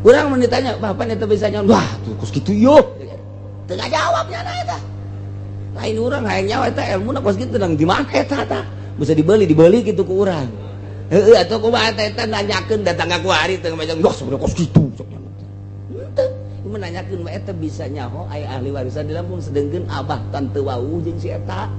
Urang mun ditanya bapak eta bisa nyawa wah tuh kos kitu yo teu ngajawabnya na eta lain urang hayang nyawa eta ilmuna kos kitu nang di mana eta tah bisa dibeli kitu ku urang heueuh atuh kumaha eta nanyakeun datang ka kuari teu ngomong wah sebenarnya kos kitu sok nya teu menanyakeun mah eta bisa nyaho aya ahli warisan di Lampung sedengkeun abah tante wau jeung si eta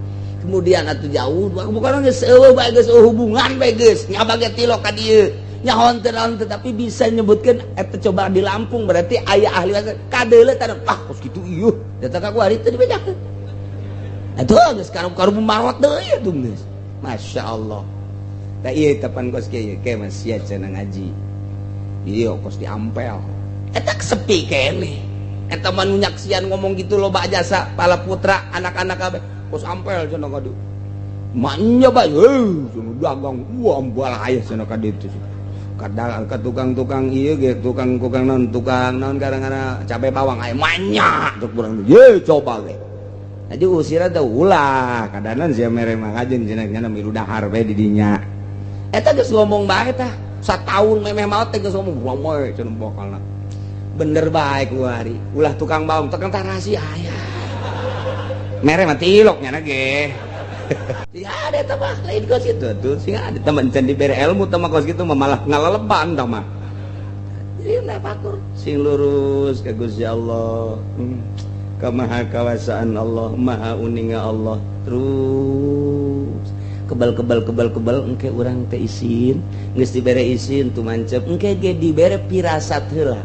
kemudian atuh jauh bukan geus eueuh bae geus hubungan bae geus nya bage tilok ka dieu nyahon teu tetapi bisa nyebutkeun eta coba di Lampung berarti aya ahli warisan kadeuleu tah ah kos kitu ieu datang ka kuari teu dibejakeun atuh geus karup-karup marot deui atuh geus masyaallah da ieu tepan kos kieu ke Mas sia cenah ngaji ieu kos di Ampel eta sepi kene eta mah nu nyaksian ngomong gitu loba jasa pala putra anak-anak kabeh kos Ampel cenah kadu manya bae cenah dagang wah ambal aya cenah ka ditu kadang ka tukang-tukang ieu ge tukang naon garang-garang cabe bawang aya manya tuk urang ye coba ge jadi usira teh ulah kadanan sia mere mah ngajeun cenah milu dahar bae di dinya eta geus ngomong bae tah sataun memeh maot teh geus ngomong ramai cenah bokalna bener bae kuari ulah tukang bawang tekan tah rahasia aya mere mah tilok nya ge sing ada eta mah lain kos kitu tuh sing ada teman can dibere ilmu teh mah kos kitu mah malah ngaleleban tah mah jadi na pakur sing lurus ka Gusti Allah ka maha kawasaan Allah maha uninga Allah terus kebal engke urang teh isin geus dibere isin tu mancep engke ge dibere pirasat heula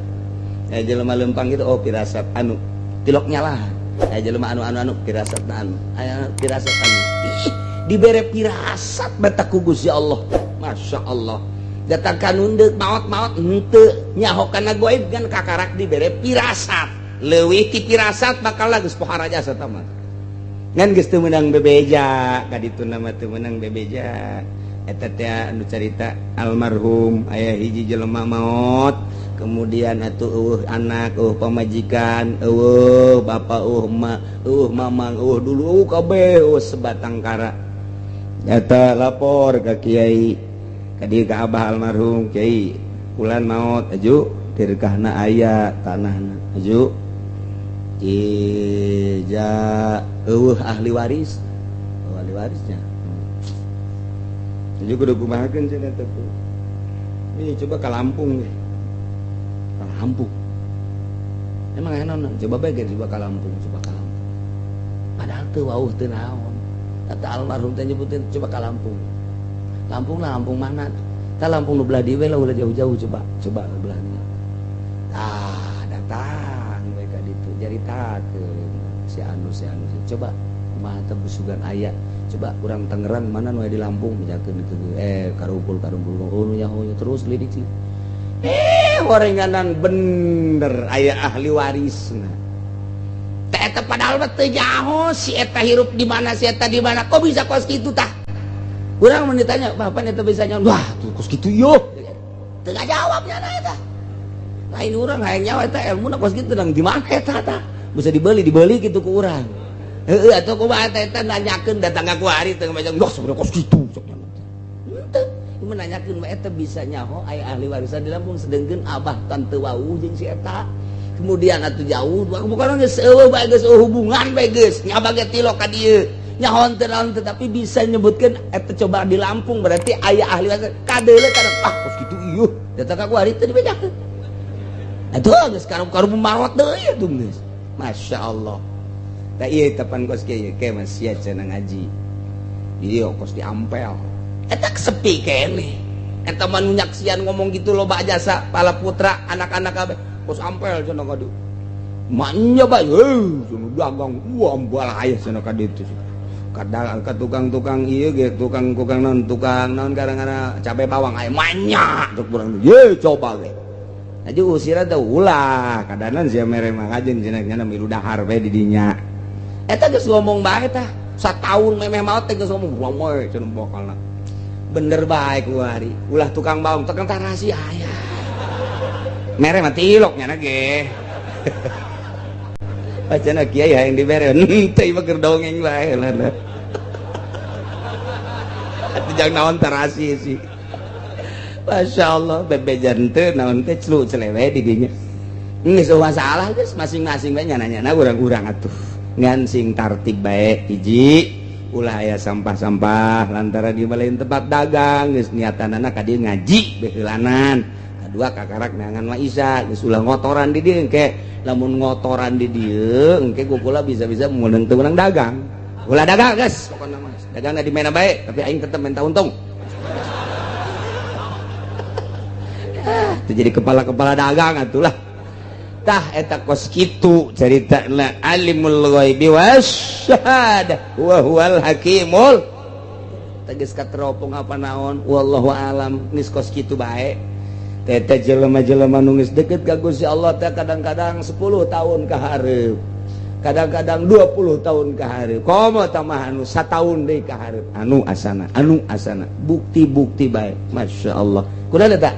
ya jelema lempang gitu oh pirasat anu tilok nyalahan ya jelema anu pirasat anu aya pirasat anu dibere pirasat beta ku Gusti Allah masyaallah datang ka nundeuk maot henteu nyaho kana goib kan kakarak dibere pirasat leuwih ti pirasat bakal geus pohara jasa tah mah ngan geus teu meunang bebeja ka ditu nama teu meunang bebeja eta teh anu carita almarhum aya hiji jelema maot kemudian atuh anak pamajikan bapak emak mamang dulu kabeh sebatang kara nyata lapor ka kiai ka dieu ka abah almarhum kiai ulan maot aju dirkahna aya tanahna aju ija ahli warisnya aju kudu kumahakeun cenah teh ini coba ka Lampung emang enak coba bae coba ka Lampung padahal teu wauh teu naon kata almarhum teh nyebutin coba ka Lampung lah Lampung mana tah Lampung nu belah dieu lah ulah jauh-jauh coba belah dieu datang bae ka ditu jaritakeun si anu coba kumaha teh busugan aya coba urang Tangerang mana nu aya di Lampung mijakeun ditu karumpul oh nu nyaho terus lidik sih gorenganan bener aya ahli warisna teh eta padahal mah teu nyaho si eta hirup di mana si eta di mana kok bisa kos kitu tah urang mun ditanya bapak eta bisa nyawa wah tuh kos kitu yo teu ngajawabnya na eta lain urang hayang nyawa eta ilmuna kos kitu nang di mana eta tah bisa dibeli kitu ku urang heueuh atuh kumaha eta nanyakeun datang ka kuari teu ngomong wah sebenarnya kos kitu sok nya teu menanyakeun mah eta bisa nyaho aya ahli warisan di Lampung sedengkeun abah tante wau jeung si eta kemudian atuh jauh bukan geus eueuh bae geus hubungan bae geus nya bage tilok ka dieu nyahon teu tetapi bisa nyebutkeun eta coba di Lampung berarti aya ahli warisan kadeuleu tah ah kos kitu ieu datang ka kuari teu dibejakeun atuh geus karup-karup marot deui atuh geus masyaallah da ieu tepan kos kieu ke Mas sia cenah ngaji ieu kos di Ampel eta sepi kene eta mah nu nyaksian ngomong gitu loba jasa pala putra anak-anak kabeh kos Ampel cenah kadu manya bae cenah dagang wah ambal aya cenah ka ditu kadang ka tukang-tukang ieu ge tukang naon garang-garang cabe bawang aya manya tuk urang ye coba ge jadi usira teh ulah kadanan sia mere mah ngajeun cenah milu dahar bae di dinya eta geus ngomong bae tah sataun memeh maot teh geus ngomong ramai cenah bokalna bener bae kuari ulah tukang bawang tekan tah rahasia aya mere mah tilok nya ge bacana kiai hayang dibere teh mah keur dongeng bae lah atuh jang naon tah rahasia sih Masya Allah bebejan teu naon teh celu celewe di dinya geus masalah geus masing-masing bae nyana-nyana urang-urang atuh ngan sing tartib bae hiji ulah aya sampah-sampah lantaran di lain tempat dagang geus niatanana ka dieu ngaji beheulanan kadua kakarak neangan Maisa geus ulah ngotoran di dieu engke lamun ngotoran di dieu engke kukula bisa-bisa meunang teu meunang dagang ulah dagang geus pokona mah dagang di mana bae tapi aing tetep minta untung itu jadi kepala-kepala dagang atulah tah eta kos kitu caritana alimul ghaibi wasyahadah wa huwal hakimul tegas kateropong apa naon wallahu alam geus kos kitu bae teh jelema-jelema nu geus deukeut ka Gusti Allah teh kadang-kadang 10 tahun ka hareup kadang-kadang 20 tahun ka hareup komo tamah anu sataun deui ka hareup anu asana bukti-bukti bae masyaallah kunaon eta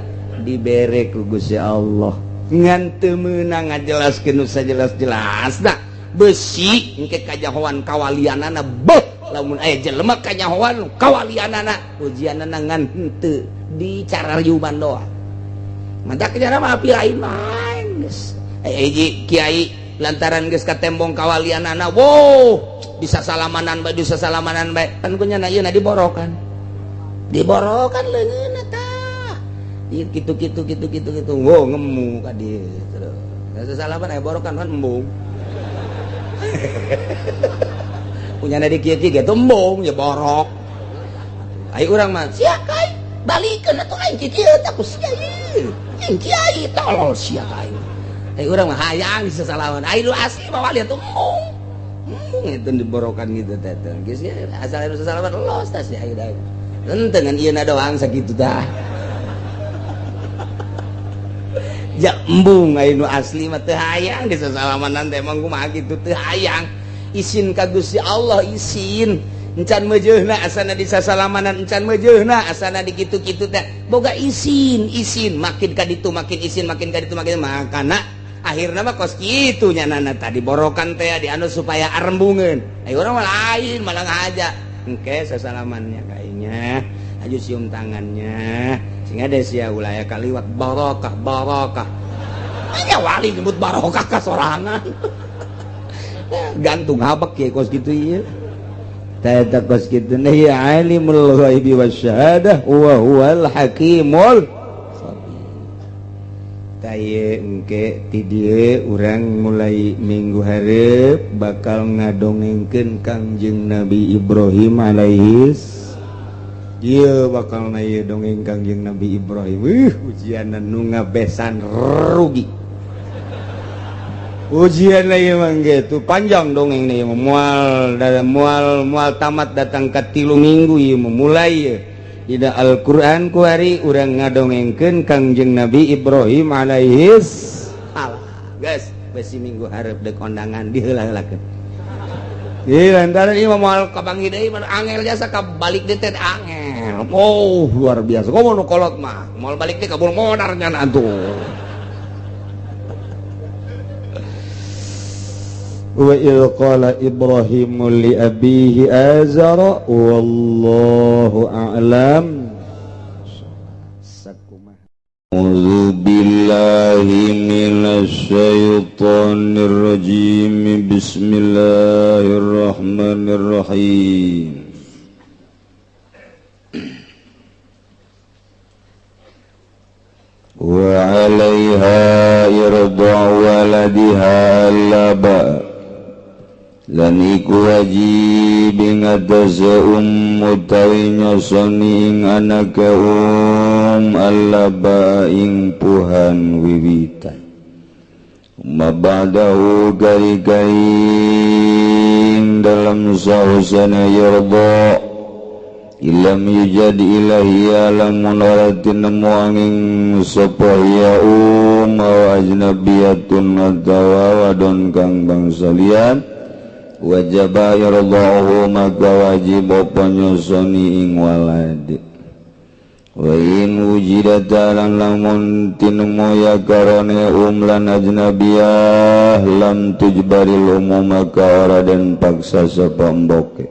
dibere ku Gusti Allah ngan teu meunang ngajelaskeun nu sajelas-jelasna besi engke kajahoan kawalianana beuh lamun aya jelema kajahoan kawalianana ujianana ngan henteu dicarariuman doang mantap cara mah api lain main geus hiji kiai lantaran geus katembong kawalianana wow bisa salamanan bae kan kunyana ieu diborokan leungeunna tah gitu wow ngemu ka dieu terus geus salaman aya borokan kan embung punyana di kieu ge embung ya borok ai urang mah sia kai balikeun atuh aing kieu teh ku sia ieu aing kiai tolol sia kai ai urang mah hayang disasalaman ai lu asli bawa lihat embung itu diborokan gitu teh geus ya asal anu sasalaman los tah sia ai da henteu ngan ieu na doang sakitu tah ja embung anu asli mah teu hayang disasalaman teh emang kumaha kitu teu hayang isin ka Gusti Allah isin encan meujeunna asana disasalamanan encan meujeunna asana di kitu-kitu teh boga isin makin ka ditu makin isin makin ka ditu makin makana akhirna mah kos kitu nyanana tadi borokan teh di anu supaya arembungeun aya urang mah lain malah ngahaja engke sasalamannya kayaknya aju cium tangannya sehingga ada sia ulah aya kaliwat barokah aya wali nyebut barokah ka sorangan gantung habak ya kos kitu ieu teh kos kitu ya alimul ghaibi wasyahadah wa huwal hakimul taye engke ti dieu urang mulai minggu hareup bakal ngadongengkeun Kangjeng Nabi Ibrahim alaihis ieu bakal na ieu dongeng Kangjeng Nabi Ibrahim ujian nu ngabesan rugi ujian ieu mah gitu panjang dongeng ieu moal tamat datang ka 3 minggu ieu mulai ieu dina Al-Qur'an ku hari urang ngadongengkeun Kangjeng Nabi Ibrahim alaihis salam geus besi minggu hareup deuk kondangan diheula-heulakeun ieu lantaran ieu moal kabangi deui mah angel jasa ka balik deui teh angel oh luar biasa komo nu kolot mah moal balik deui kabul modar nya atuh wa idh qala Ibrahimu li abihi azara wallahu a'lam a'udzu billahi minasy syaithanir rajim bismillahirrahmanirrahim wa 'alaiha irda waladiha laba lan iku wajib ngatose utawi nyosoni ing anake allaba ing puhan wiwitan mabadahu gari-garing dalam sahusana yarda ilam yujad ilahi alamun waratin nemu angin sopaya wa ajnabiyatun atawa wadon kang bangsalian wajaba yardahu maka wajib apa nyosoni ing walad wa in wujidat lan lamun tinemu ya karone lan ajnabiyah lam tujbaril maka ora den paksa sapa mboke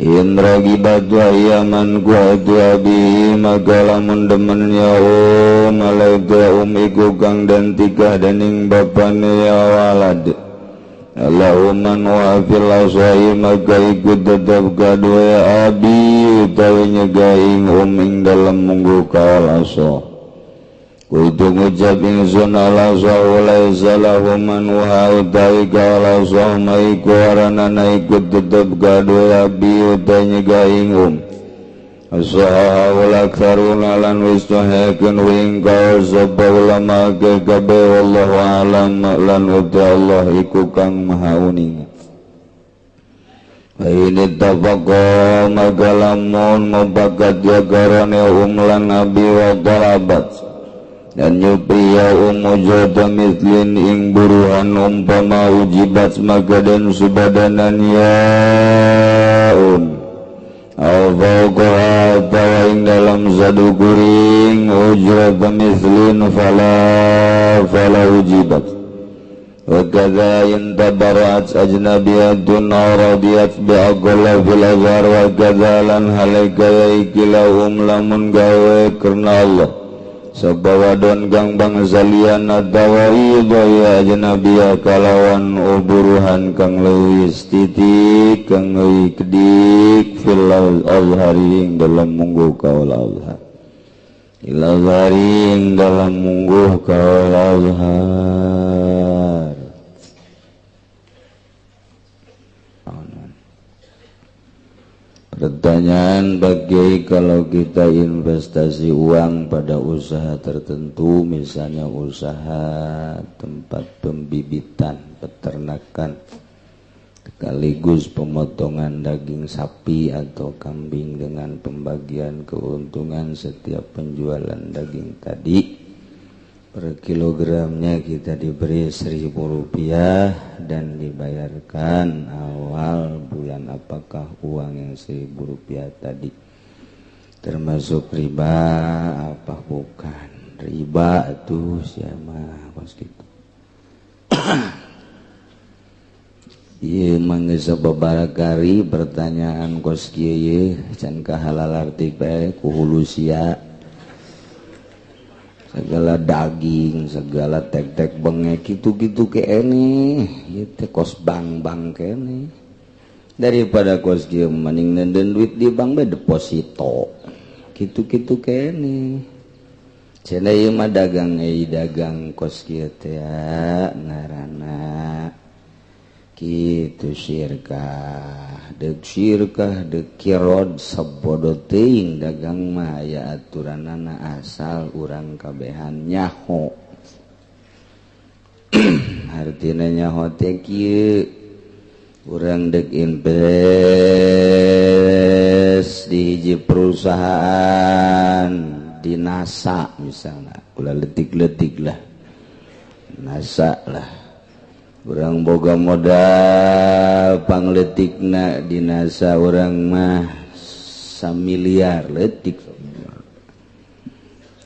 in ragibat wa yaman kuatu abi maka lamun demen ya malaika iku kang dan tikah dening bapane ya walad Allahumman wa fil aswahi maka ikut tetap kadua ya abi utawi nyegaing ing dalam munggu kalaso kudu ngucap ingsun alaso walaisa lahuman wa utawi kalaso maiku aranana ikut tetap kadua ya abi utawi nyegaing Asaha walaktaruna lan wisnuhekun wingkau sabba ulama kekabe wallahu alam lan uta Allah iku kang maha uning ini tafaqo magalamun mabakat yagarane lan nabi wa talabat dan nyupriya mujada mislin ing buruhan umpama ujibat maka dan subadanan ya Al-Fawqaha tawaing dalam satu kuring ujrat mislin fala ujibat wa kadha intabarat ajnabiyatun radiyat bi'aqalla fil azhar wa kadha lan halaika yaikilahum lamun gawe karena Allah sabawadon kang bangsalian atawa idaya ajnabiyah kalawan uburuhan kang leuwih titik kang leuwih kedik fil azhari dalam mungguh kaul azhar ila azhari dalam mungguh kaul azhar. Pertanyaan bagi kalau kita investasi uang pada usaha tertentu, misalnya usaha tempat pembibitan, peternakan, sekaligus pemotongan daging sapi atau kambing dengan pembagian keuntungan setiap penjualan daging tadi. Per kilogramnya kita diberi Rp1.000 dan dibayarkan awal bulan. Apakah uang yang Rp1.000 tadi termasuk riba apa bukan? Riba itu siapa kos gitu. Iya mangga sababarakari pertanyaan kos kieu can kahalal artikel ku hulu sia segala daging, segala tek-tek bengek gitu-gitu kene, itu kos bank kene. Daripada kos kieu mending nenden duit di bank be deposito. Gitu-gitu kene. Cenah ieu mah dagang dagang kos kieu teh ngaranna kitu syirkah. Dek syirkah dek kirod sabodo teuing dagang mah aya aturanana asal urang kabehan nyaho. Artina nyaho teh kieu urang dek invest di hiji perusahaan di NASA misalnya ulah letik-letik lah NASA lah urang boga modal pangletikna di NASA urang mah 1 miliar letik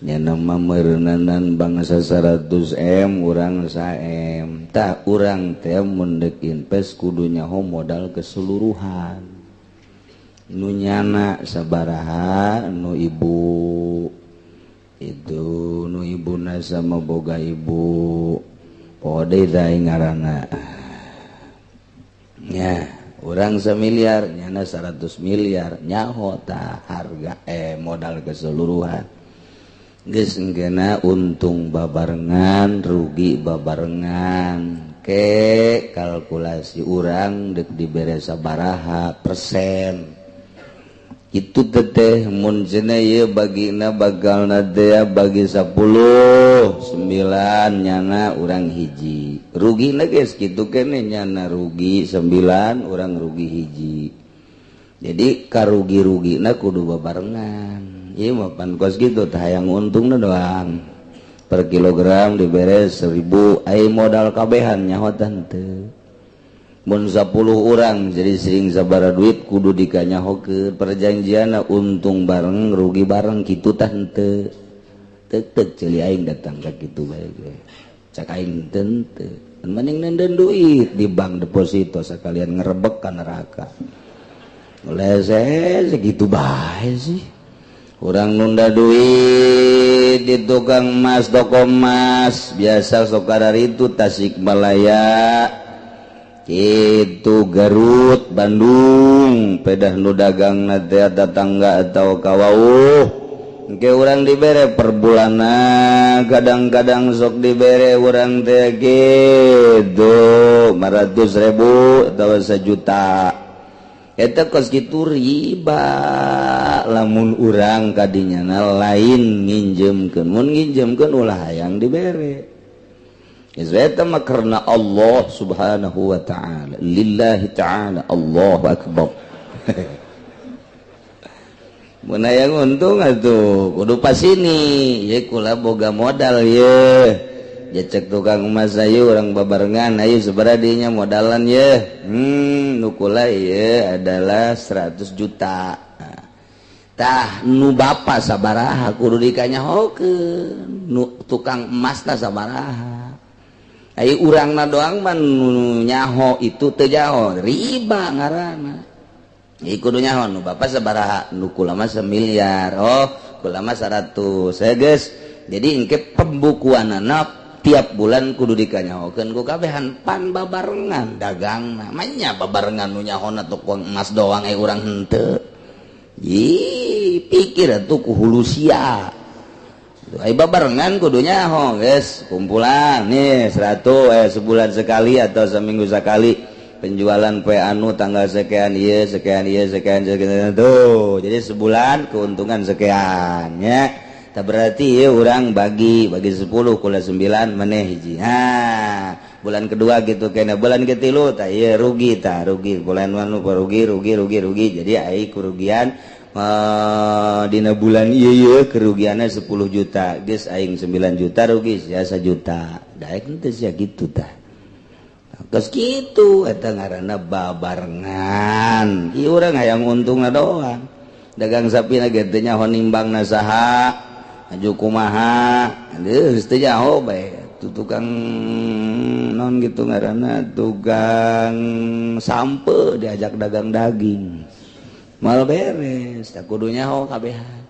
nya nama meureunanan bangsa 100 M urang 1 M tah urang teh mun deuk invest kudu nyaho modal keseluruhan nu nyana sabaraha nu ibu itu nu ibuna sama boga ibu Ode daing ngaranna nya urang 1 miliar nyana 100 miliar nyaho tah harga modal keseluruhan geus engkeuna untung babarengan rugi babarengan ke kalkulasi urang deuk dibere sabaraha persen itu teteh mun cenah ieu bagina bagalna teh bagi 10 9 nyana urang hiji rugina geus kitu keneh nyana rugi 9 urang rugi hiji jadi karugi-rugina kudu babarengan ieu mah pan kos kitu teh hayang untungna doang per kilogram dibere 1.000 ai modal kabehan nyaho teu mun 10 urang jadi sering sabara duit kudu dikanyahokeun perjanjianna untung bareng rugi bareng kitu tah henteu teu ceuli aing datang ka kitu bae ge cak aing teu mending nenden duit di bank deposito sakalian ngerebek ka neraka segitu baik sih orang nunda duit di tukang emas toko emas biasa sokadar itu Tasikmalaya itu Garut Bandung pedah nu dagang nanti tetangga atau kawauh ke orang dibere per bulan kadang-kadang sok dibere orang teh gitu 500.000 atau 1 juta eta kos kitu riba lamun urang kadinya lain nginjemkeun mun nginjemkeun ulah hayang dibere geus eta mah karna Allah subhanahu wa ta'ala lillahi ta'ala Allahu akbar mun hayang untung atuh kudu pasini ye kula boga modal ye cek tukang emas ayo orang babarengan ayo seberadinya modalan ya nukula ya adalah 100 juta tah nu bapa sabaraha kudu dikanyahokeun nu tukang emas tah sabaraha ayo urangna doang mah nu nyaho itu teu jaho riba ngaranna ieu kudu nyaho nu bapa sabaraha nu kula mah 1 miliar oh kula mah 100 ya geus jadi engke pembukuanana tiap bulan kudu dikanyahokeun ku kabehan pan babarengan dagang namanya babarengan nu nyahona tukang emas doang urang henteu pikir atuh ku hulu sia ai babarengan kudu nyaho geus kumpulan nih 100 sebulan sekali atau seminggu sekali penjualan poe anu tanggal sekian ieu sekian tuh jadi sebulan keuntungan sekian ya tak berarti ya orang bagi 10 kula 9 maneh hiji bulan kedua gitu kena bulan ketilu tak iya rugi bulan manu rugi jadi ai kerugian dina bulan iya kerugiannya 10 juta geus aing 9 juta rugi sia 1 juta daek teh sia kitu tah geus kitu eta ngaranna babarengan ieu urang hayang untungna doang dagang sapina ge teh nyaho nimbangna saha aju kumaha geus teu jaho bae tukang non gitu ngaranna tukang sampe diajak dagang daging mal beres tak kudu nyaho kabehan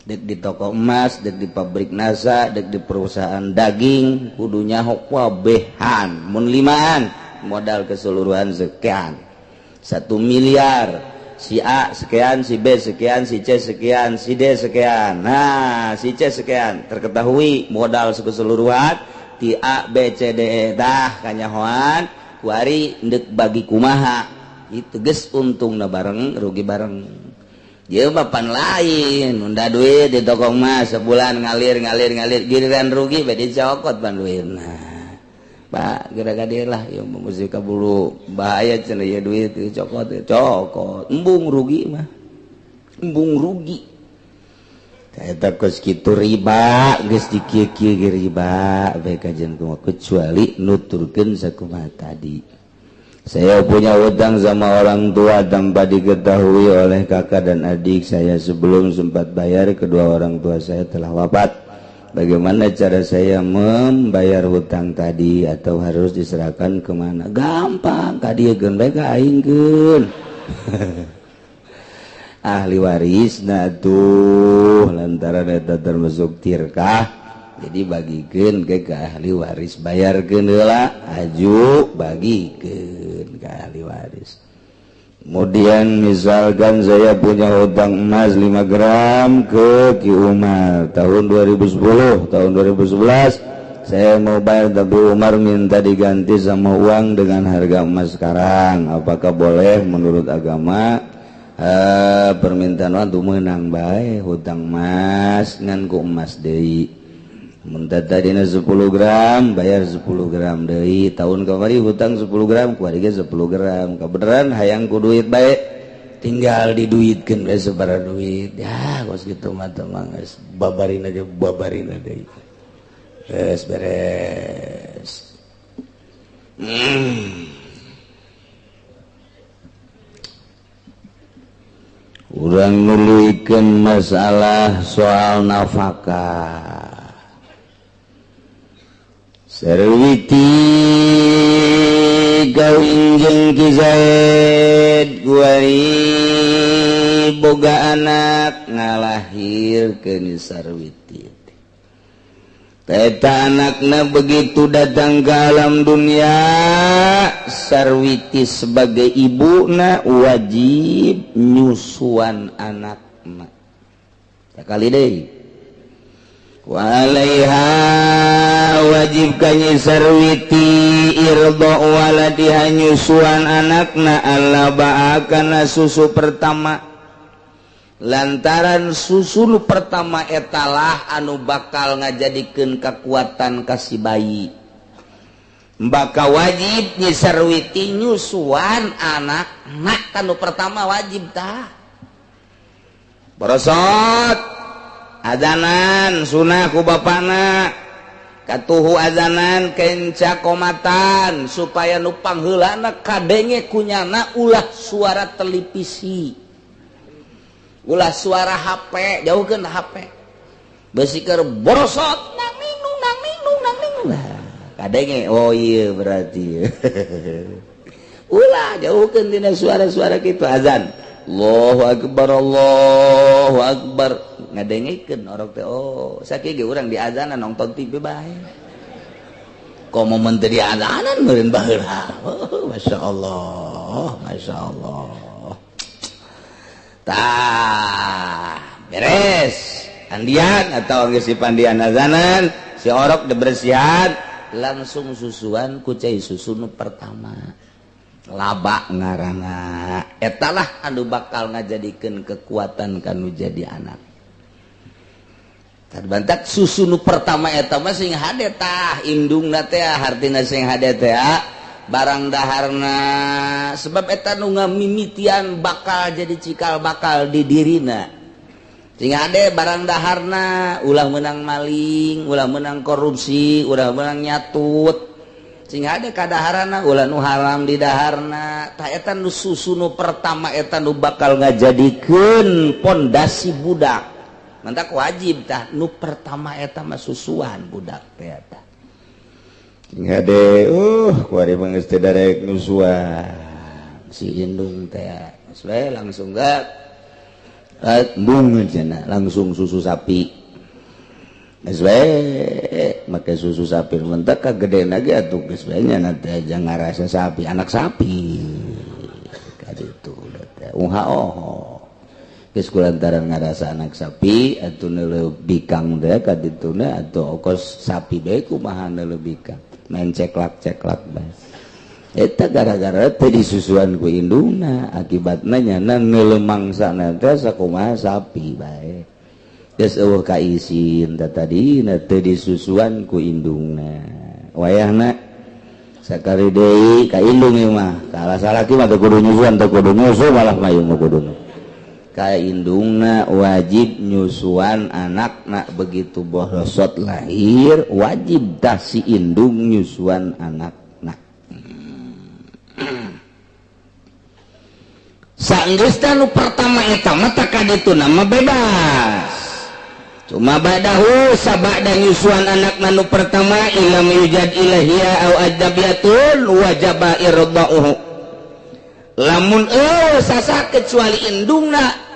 dek di toko emas dek di pabrik nasa dek di perusahaan daging kudu nyaho kabehan mun 5an modal keseluruhan sekian 1 miliar si A sekian, si B sekian, si C sekian, si D sekian. Nah, si C sekian terketahui modal keseluruhan ti A, B, C, D, E dah kanyahoan kuari ndek bagi kumaha itu geus untungna bareng rugi bareng ieu mah pan lain nunda duit di toko emas sebulan ngalir giliran rugi bae dicokot pan duitna Pak gara-gara lah ya mesti kabulu bahaya cenah ya duit cokot embung rugi eta kos kitu riba geus dikieu-kieu ge riba bae kajian kumaha kecuali nuturkeun sakumaha tadi saya punya hutang sama orang tua tanpa diketahui oleh kakak dan adik saya sebelum sempat bayar kedua orang tua saya telah wafat. Bagaimana cara saya membayar hutang tadi atau harus diserahkan kemana? Gampang, kadiekeun bae ka aingkeun. Ahli waris tuh lantaran eta termasuk tirkah, jadi bagikeun ke ahli waris, bayarkeun heula, aju bagikeun ke ahli waris. Kemudian misalkan saya punya hutang emas 5 gram ke Ki Umar tahun 2010, tahun 2011 saya mau bayar tapi Umar minta diganti sama uang dengan harga emas sekarang. Apakah boleh menurut agama permintaan untuk menang baik hutang emas ngan ku emas deui? Muntah tadina 10 gram bayar 10 gram deui tahun kamari hutang 10 gram kuari ge 10 gram kabeneran hayang ku duit bae tinggal diduitkeun bae sabaraha duit ya kos kitu mah teh mah geus babarina deui geus beres urang nuluykeun masalah soal nafkah. Sarwiti kawin jeung Ki Zaid guari boga anak ngalahirkeun Sarwiti. Eta anakna begitu datang ke alam dunia, Sarwiti sebagai ibuna wajib nyusuan anakna. Sakali deui. Walaiha wajib kanyi Sarwiti irdo waladiha nyusuan anakna Allah ba'akana susu pertama. Lantaran susu nu pertama etalah anu bakal ngajadikeun kekuatan kasih bayi. Maka wajib nyi Sarwiti nyusuan anakna kanu pertama wajib tah. Borosot azanan sunah ku bapana katuhu azanan kenca komatan supaya nu pangheulana kadenge kunyana ulah suara televisi. Ulah suara HP, jauhkeun HP. Beusi keur borosot nang ninung nang ninung nang ninung. Kadenge oh iya berarti. Ulah jauhkeun tina suara-suara kitu azan. Allahu Akbar ngadengikeun orok teh oh sakieu ge urang di azanan nonton TV bae. Komo menteri azanan meureun baheula. Oh, masyaallah, masyaallah. Tah beres andian atau geus pandian azanan si orok dibersihan langsung susuan ku cai susu nu pertama laba ngaranna etalah anu bakal ngajadikeun kekuatan kanu jadi anak. Kadbantak susu nu pertama eta mah sing hade tah indungna teh hartina sing hade teh barang daharna sebab eta nu ngamimitian bakal jadi cikal bakal di dirina sing ade barang daharna ulah menang maling ulah menang korupsi ulah menang nyatut sing ade kadaharana ulah nu haram di daharna tah eta nu susu nu pertama eta nu bakal ngajadikeun pondasi budak mantak wajib tah nu pertama eta mah susuan budak teh eta. Ngade kuari manggeus teh darek nusuan si indung teh sesuai langsung gak embung cenah langsung susu sapi sesuai make susu sapi mentek kagedena ge atuh geus bae nya teh aja ngarasa sapi anak sapi kaditu teh geus kulantaran ngarasa anak sapi atuh neuleuh bikang teh kadituna atuh ongkos sapi bae kumaha neuleuh bikang main ceklak bae. Eta gara-gara teh disusuan ku indungna akibatna nyana neuleuh mangsana teh sakumaha sapi bae. Geus eueuh kaisin tadina teh disusuan ku indungna. Wayahna sakali deui ka indung ieu mah. Ka salaki mah teu kudu nyusuan teu kudu nyusu malah mayung kudu. Ka indungna wajib nyusuan anakna begitu borosot lahir wajib dah si indung nyusuan anakna. Saenggeusna nu pertama eta mah teh kadituna mah bebas. Cuma badahu sabada nyusuan anakna nu pertama ilam yujad ilahia au ajabiyatun wajaba irdauhu. Lamun sasa kecuali indungna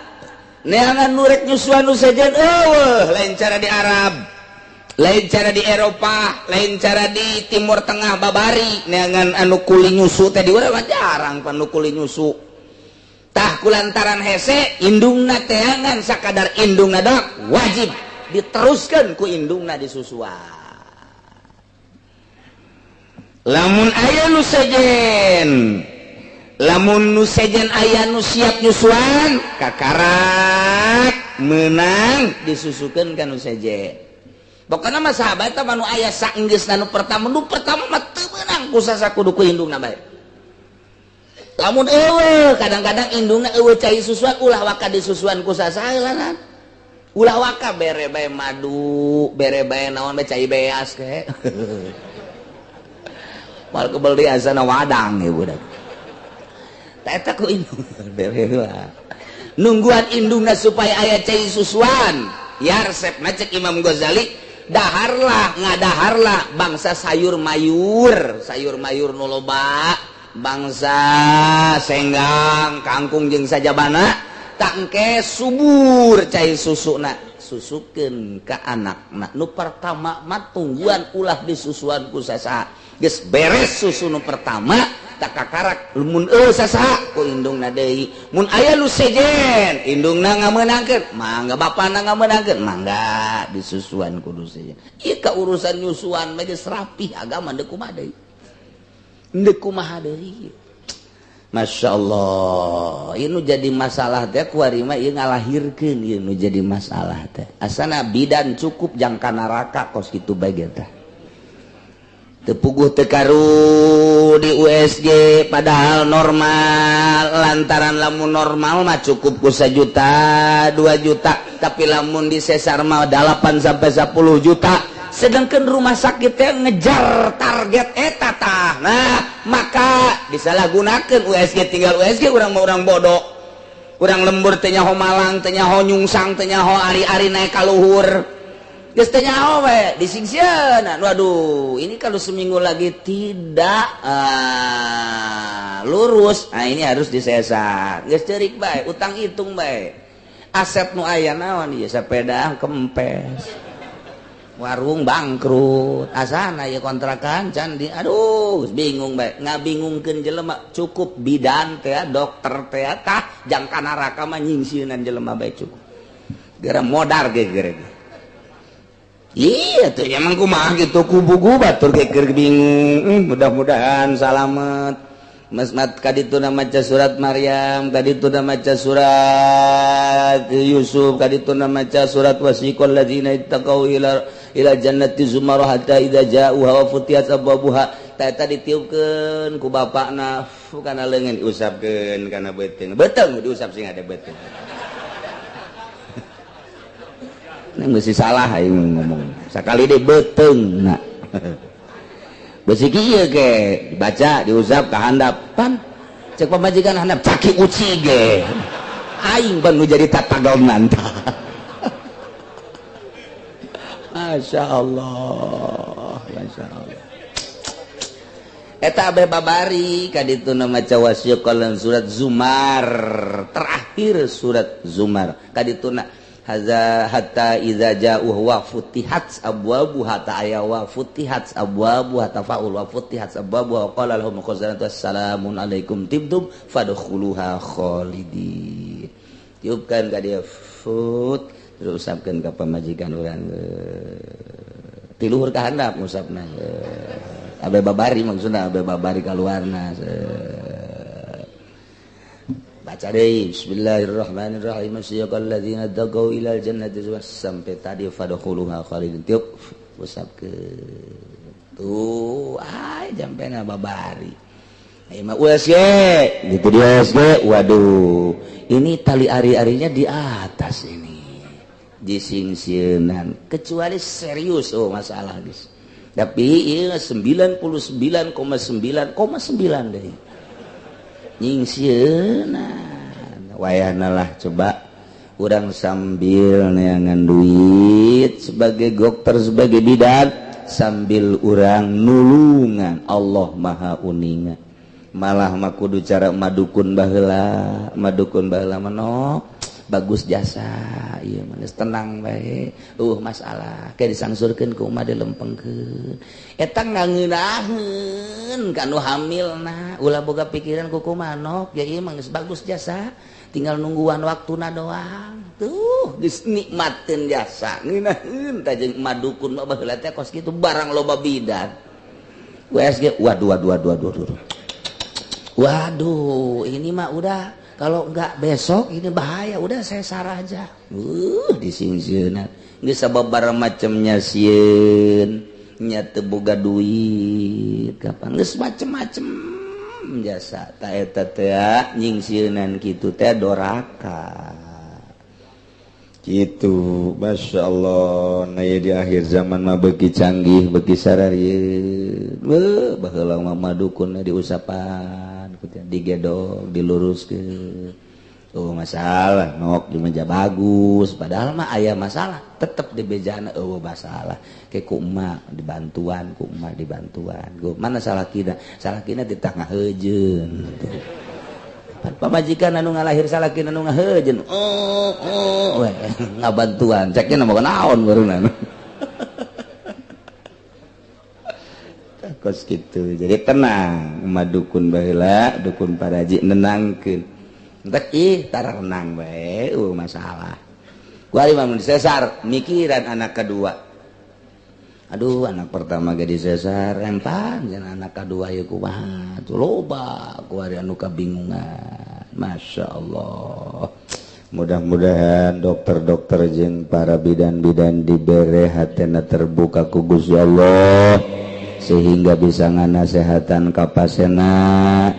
neangan nurek nyusuan nu sejen lain cara di Arab lain cara di Eropa lain cara di Timur Tengah babari neangan anu kuli nyusu teh di urang jarang panu kuli nyusu tah kulantaran hese indungna teangan sakadar indungna dak wajib diteruskan ku indungna disusuan lamun aya nu sejen lamun nu sejen aya nu siap nyusuan kakarak menang disusukeun ka nu sejen pokona mah sahabat mah nu aya saenggeusna nu pertama mah teu meunang ku sasakudu ku indungna bae lamun eueuh kadang-kadang indungna eueuh cai susuan ulah waka disusuan ku sasaeulan ulah waka bere bae madu bere bae naon bae cai beas ke mal kebel di asana wadang ieu budak eta ku indung bereula nungguan indungna supaya aya cai susuan ya resep cek Imam Ghazali daharlah ngadaharlah bangsa sayur mayur nu loba bangsa senggang kangkung jeung sajabana tangke subur cai susuna susukeun ka anakna nu pertama mah tungguan ulah disusuan ku sasaha geus beres susu nu pertama tak kakarak mun sasaha ku indungna deui mun aya nu sejen indungna ngameunangkeun mangga bapana ngameunangkeun mangga disusuan kudu sejen ieu ka urusan nyusuan mah geus rapih agama deuk kumaha deui deuk kumaha deui Masya Allah ini jadi masalah teh kuari mah ieu ngalahirkeun ieu nu jadi masalah teh asana bidan cukup jang ka neraka kos kitu bae teh tepuguh tekaru di USG padahal normal lantaran lamun normal mah cukup ku 1 juta 2 juta tapi lamun di sesar mah 8 sampai 10 juta sedangkan rumah sakit yang ngejar target eta tah nah maka disalahgunakeun USG tinggal USG urang mah urang bodoh urang lembur teh nyaho malang teh nyaho nyungsang teh nyaho ari-ari naik ka luhur geus teh nyaho we disingseun waduh ini kalau seminggu lagi tidak lurus nah ini harus disesar geus ceurik bae utang hitung bae aset nu aya naon ieu sepeda kempes warung bangkrut asana ya kontrakan can di aduh bingung bae ngabingungkeun jelema cukup bidan teh dokter teh tah jang ka neraka mah nyingsieunan jelema bae cukup gara modar ge gara iya tuh emang kumaha gitu kubu batur ge keur bingung mudah-mudahan salamet masmat kadituna maca surat Maryam kadituna maca surat Yusuf kadituna maca surat wasiqal ladzina ittaqau ila jannati zumar hatta idza ja'uha wa futiyat abwabuha eta ditiupkeun ku bapakna kana leungeun diusapkeun kana beuteung beuteung diusap sing ada beuteung nang geus salah aing ngomong sakali deui beuteung na beusi kieu ge dibaca diusap ka handap pan cek pamajikan handap caki uci ge aing ban nu jadi tatagaunan Masya Allah Masya Allah eta abe babari kadituna maca wasiqal surat Zumar terakhir surat Zumar kadituna haza hatta idza ja'u wa futihat abwabu hatta aya wa futihat abwabu hatta faul wa futihat abwabu wa qala lahum khazanatu assalamun alaikum tibtum fadkhuluha khalidin tiupkan ka dia fut terus usapkeun ka pamajikan urang ti luhur ka handap ngusapna abe babari maksudna abe babari kaluarna baca deui bismillahirrahmanirrahim siyaqal ladzina taqaw ilal jannati sampai tadi fadkhuluha khalidin tiup usapkeun tuh jampena babari mah USG gitu di USG waduh ini tali ari-arinya di atas ini disingsieunan kecuali serius masalah guys tapi ieu 99,9,9 deui nyingsieunan wayahna lah coba urang sambil neangan duit sebagai dokter sebagai bidan sambil urang nulungan Allah maha uningan malah mah kudu cara madukun baheula manok bagus jasa ieu mah tenang bae masalah kayak disangsurkeun ku umat dilempengkeun eta ngangeunaheun kanu hamilna ulah boga pikiran ku kumanok ya ieu mah geus bagus jasa tinggal nungguan waktuna doang tuh geus nikmatkeun jasa ngeunaheun tah jeung madukun mah baheula teh kos kitu barang loba bidan USG waduh ini mah udah kalau enggak besok ini bahaya udah saya sarah aja disingsieunan geus sababaraha macemnya sieun nya teu boga duit kapan geus macem-macem jasa ta eta teh nyingsieunan kitu teh doraka kitu masyaallah na di akhir zaman mah beuki canggih beuki sararieun baheula mah madukun diusapan digedog diluruskeun oh masalah nok di meja bagus padahal mah aya masalah tetep di bejana oh masalah kayak ku emak dibantuan mana salah kina di tengah heujeun pamajikan anu ngalahir salah kina anu ngaheujeun ngabantuan ceknya nama naon baruna kos gitu jadi tenang emak dukun baheula dukun paraji nenangkeun entek tara renang bae masalah gua Imam Sesar mikiran anak kedua aduh anak pertama ge disesar rempan jeung anak kedua ieu kumaha tuh loba ku ari anu kabingungan masyaallah mudah-mudahan dokter-dokter jeung para bidan-bidan dibere hatena terbuka ku Gusti Allah sehingga bisa nganasehatan ka pasena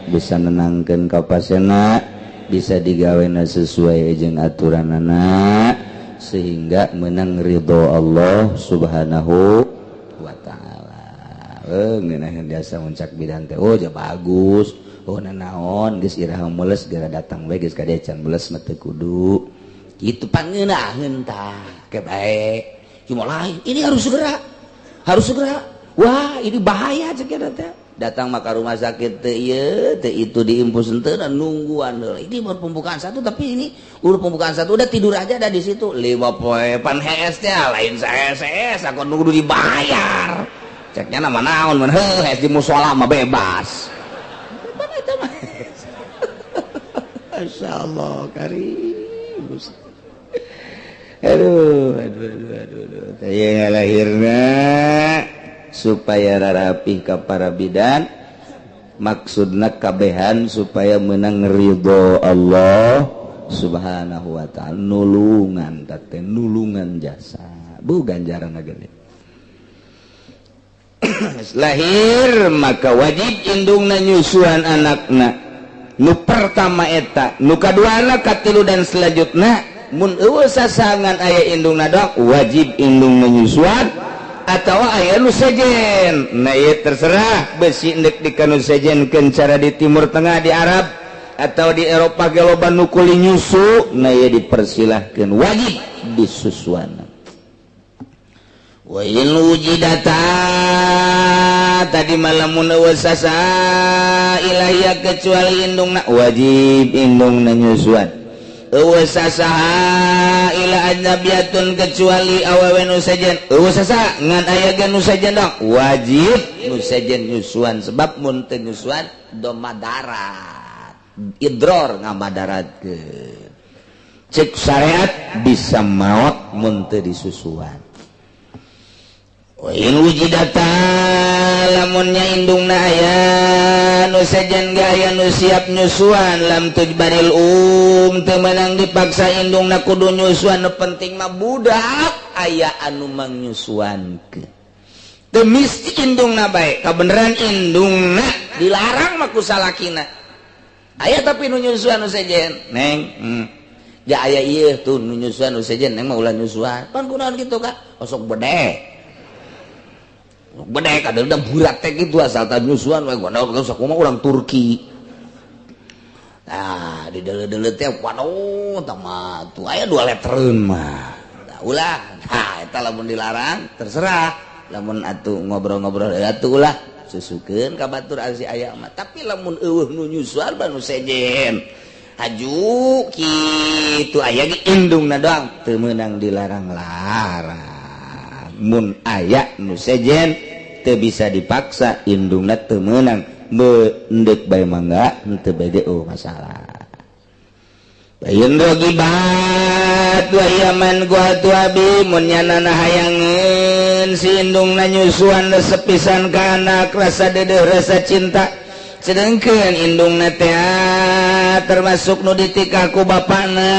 bisa nenangkeun ka pasena bisa digawena sesuai jeung aturanana sehingga menang ridho Allah Subhanahu wa taala. Ngeunah biasa muncak bidan teh oh ja bagus. Oh nanaon geus iraha meuleus gara datang bae geus kadecan meuleus mah teu kudu. Kitu pangeunahkeun tah ke bae. Cuma lain ini harus segera. Wah, ini bahaya cek teh. Datang maka rumah sakit teh ieu teh itu diimpus henteu nungguan deui. Ini baru pembukaan satu tapi ini udah pembukaan satu udah tidur aja ada di situ. 5 poe pan HS teh lain saya aku nunggu dibayar. Ceknya nama naon mun heuh di mushola mah bebas. Mana eta mah? Masyaallah karim. Aduh. Teh lahirna supaya rarapih ka para bidan maksudna kabehan supaya menang ridho Allah Subhanahu wa ta'ala nulungan teh nulungan jasa bu ganjaran gede lahir maka wajib indungna nyusuan anakna nu pertama eta nu kaduana katilu dan selanjutna mun eueuh sasangan aya indungna dong wajib indung menyusuan atau aya nu sejen nah ieu terserah besi endek di kanu sejenkeun cara di timur tengah di Arab atau di Eropa ge loba nu kuli nyusu nah ieu dipersilahkeun wajib disusuan wa in wujidata tadi malamun eueuh sasa ilahia kecuali indungna wajib indungna nyusuan eueuh sasaha ila ajnabiyatun kecuali awewe nu sejen eueuh sasa ngan aya ge nu sejen dong wajib nu sejen nyusuan sebab mun teu nyusuan domadarat idror ngamadaratkeun cek syariat bisa maot mun teu disusuan wa in wujidata lamunnya indungna aya nu sejen ge aya nu siap nyusuan lam tujbaril teu meunang dipaksa indungna kudu nyusuan nu penting mah budak aya anu mangnyusuankeun teu mesti indungna bae kabeneran indungna dilarang mah ku salakina aya tapi nu nyusuan nu sejen neng ja aya ieu tuh nu nyusuan nu sejen neng mah ulah nyusuan pan kunaon kitu ka osok bedek ada udah burak teh gitu asal tan nyusuan we gua usah kumaha urang Turki nah di dele-dele teh waduh tama tuh aya 2 letreun mah ulah nah eta lamun dilarang terserah lamun atuh ngobrol-ngobrol atuh ulah susukeun ka batur asi aya mah tapi lamun eueuh nu nyusuan ba nu sejen haju kitu aya ge indungna doang teu meunang dilarang-larang mun aya nu sejen teu bisa dipaksa indungna teu meunang endek bae mangga henteu bade masalah bayin rogibat wa yaman gua tu abi mun nyanana hayangeun si indungna nyusuan sepisan ka anak rasa dedeuh rasa cinta sedengkeun indungna teh termasuk nu ditikah ku bapana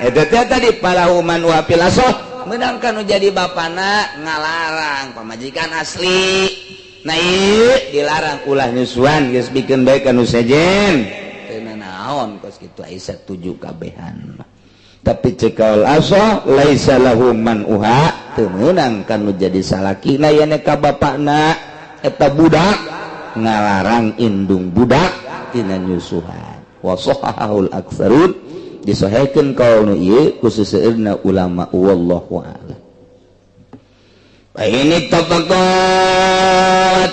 eta teh tadi palahuman wa filasoh menangkan nu jadi bapana ngalarang pamajikan asli nah ieu dilarang ulah nyusuan geus bikin bae ka nu sejen teu naon kos kitu aya setuju kabehan tapi cekaul aso laisa lahu man uha teu meunang ka nu jadi salakina aya ka bapana eta budak ngalarang indung budak tina nyusuhan wa sahahul aktsarun disahihkeun kaul ieu khusus seueurna ulama wallahu a'lam. Ini tafaqqa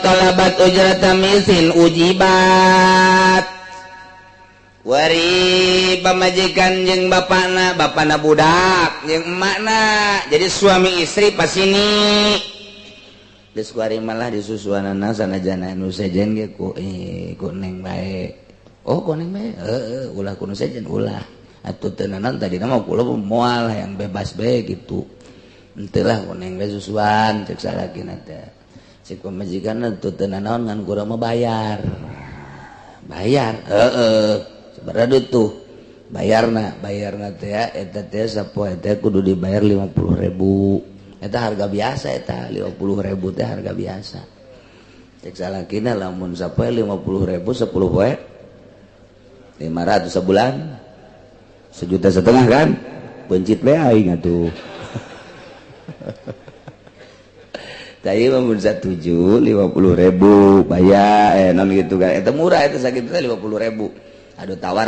talabat ujrata misin ujibat wari pamajikan jeung bapana budak jeung emakna jadi suami istri pas ini geus kuari malah disusuanana sanajana anu sejen ge ku neng bae oh ku neng bae ulah ku nu sejen ulah atuh teu naon tadi mah kula moal yang bebas bae gitu henteu lah ku neng bae susuan cek salakina teh cek pamajikanna teu naon ngan kurang mah bayar seberapa tuh bayarna teh ya eta teh sapoe teh kudu dibayar 50.000 eta harga biasa eta 50.000 teh harga biasa cek salakina lamun sapoe 50.000 10 poe 500 sebulan 1,5 juta kan pencit we aing atuh tadi mah mun 1,7 50.000 bayar non gitu kan eta murah eta sakitu teh 50.000 aduh tawar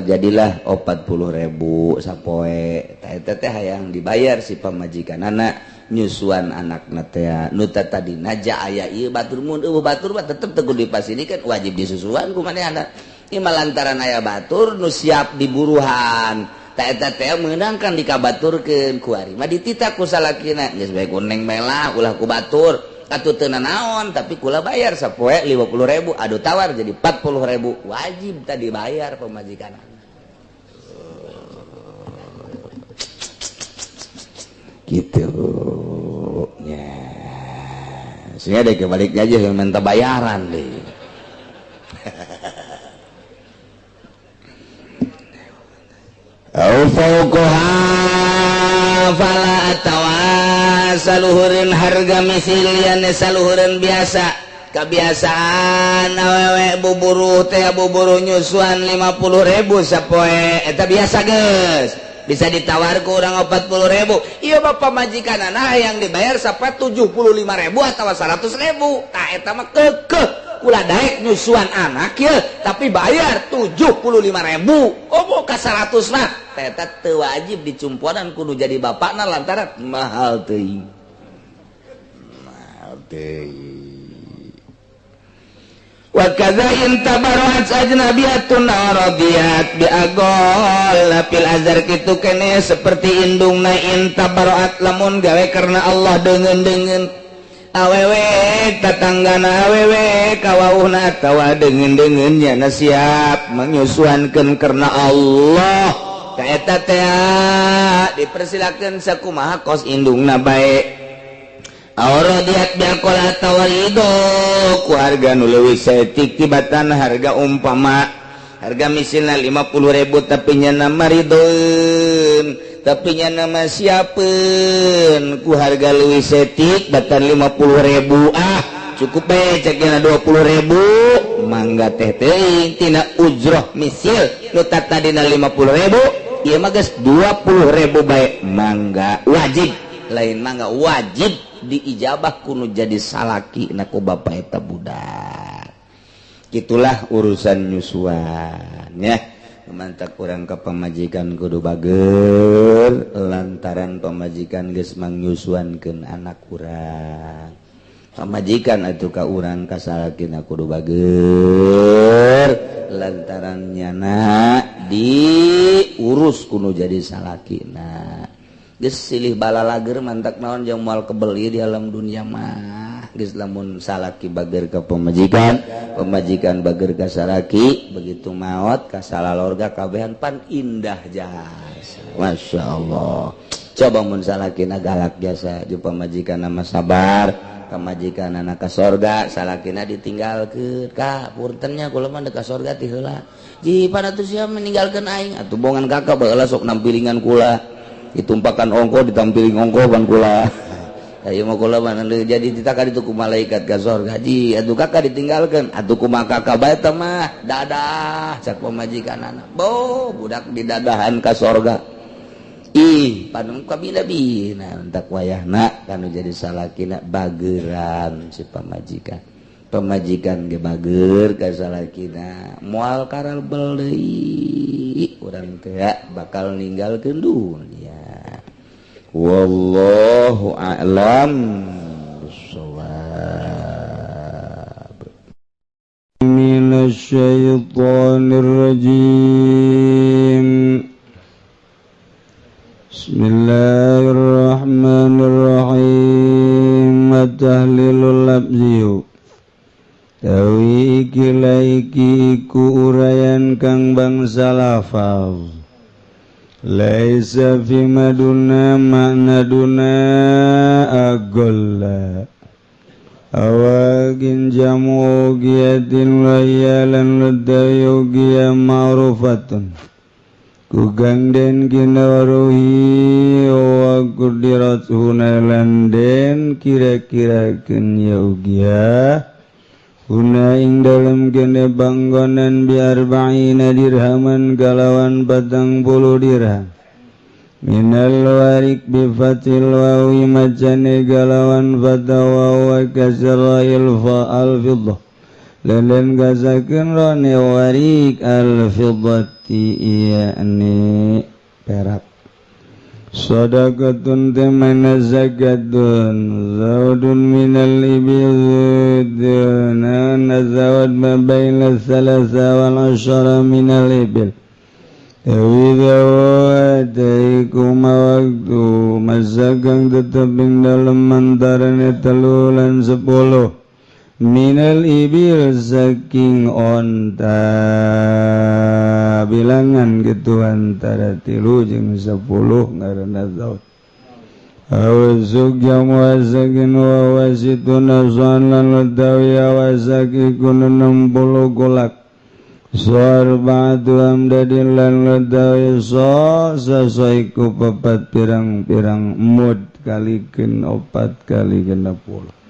jadilah 40.000 sapoe eta teh hayang dibayar si pamajikanana nyusuan anakna teh nu tadina ja aya ieu batur mun eueuh batur mah tetep teu kudu dipasinikan wajib disusuan ku manehna ieu lantaran aya batur nu siap diburuhan eta teh meunang kan dikabaturkeun ku ari mah ditita ku salakina geus bae kuneng bae lah ulah ku batur atuh teu naon tapi kula bayar sapoe 50.000 aduh tawar jadi 40.000 wajib tadi bayar pamajikan gitu ya sehingga deh kebaliknya aja yang minta bayaran deh au fauqaha fala saluhureun harga misilian saluhureun biasa kebiasaan awewe buburu teh buburu nyusuan 50.000 sapoe eta biasa geus bisa ditawar ke urang 40.000 ieu bapak majikanana yang dibayar sapoe 75.000 atawa 100.000 tah eta mah keukeuh ulah daek nyusuan anak ya tapi bayar 75.000 oh ka 100 mah eta teu wajib dicumpuanan kudu jadi bapakna lantaran mahal teuing wa kadza intabarat ajnabiyatun radiyat bi agol fil azhar kitu kene seperti indungna intabarat lamun gawe karena Allah deungeun awewe tatanggana awewe kawauhna atawa deungeun nya siap menyusuankeun karena Allah ka eta teh dipersilakeun sakumaha kos indungna bae auradiat biaqala tawarido ku harga nu leuwih saeutik tibatan harga umpama harga misilna 50.000 tapi nya nama ridoeun tapi nya nama siapeun ku harga leuwih saeutik batan 50.000 cukup bae cekna 20.000 mangga teh teuing tina ujroh misil nu tadina 50.000 ieu mah geus 20.000 bae mangga wajib lain mangga wajib diijabah kuno jadi salaki naku bapak eta budak gitulah urusan nyusuan ya mantak kurang ke pamajikan kudu bager lantaran pamajikan geus mangnyusuankeun anak urang pamajikan atuh ka urang ka salakina kudu bager lantaran nyana diurus kuno jadi salakina geus silih balalager mantak naon jeung moal kebeli di alam dunia mah geus lamun salaki bager ka pamajikan pamajikan bager ka salaki begitu maot ka salalorga kabehan pan indah jasa masyaallah coba mun salakina galak jasa jeung pamajikan nama sabar pamajikan anak ka sorga salakina ditinggalkeun ka puntennya kula mah ka sorga ti heula ji panatu sia meninggalkeun aing atuh bongan kakak baheula sok nampilingan kula ditumpakan ongko ditampiling ongko ban kula ayo mah kula mah jadi ditaka ditu ku malaikat ka sorga ji atuh kakak ditinggalkeun atuh kumaha kakak bae teh mah dadah cak pamajikanana bo budak didadahan ka sorga ih panu kabina-bina entak wayahna kanu jadi salakina bageran si pamajikan pemajikan ge bager ka salakina moal karabel deui urang teh bakal ninggalkeun dunya wallahu a'lam bissawab minasyaitonir rajim bismillahirrahmanirrahim at-tahlilul labziyu tawi iki ku urayan kang bangsa lafaz laisa fi maduna makna duna agolla awagin jamu giyatin layalan ladayu giyam ma'rufatun ku gangden kinawaruhi wa kudirat hunalan den kira-kira ken yaugia Huna ing dalam kene banggonan biar ba'ina dirhaman kalawan 40 dirham minal warik bifatil wawi macane kalawan fatawa wa kasrail fa'al fiddah lalan kasakeun rone warik al fiddati yakni perak sadaqatun temana zakatun zawdun minal ibil duna zawad mabaila salasa wal asyara minal ibil tawidawataikum waktu masagang tetap ing dalam antaranya 3 lan 10 minal ibil saking onta bilangan gitu antara 3 jeung 10 ngaranna zaud awazuk jamu wasakin wa wasitun azan lan ladawi awasakikun 60 golak Sorbatu amdadin lan ladawi sasaiku 4 pirang-pirang mud kalikeun 4 kali 60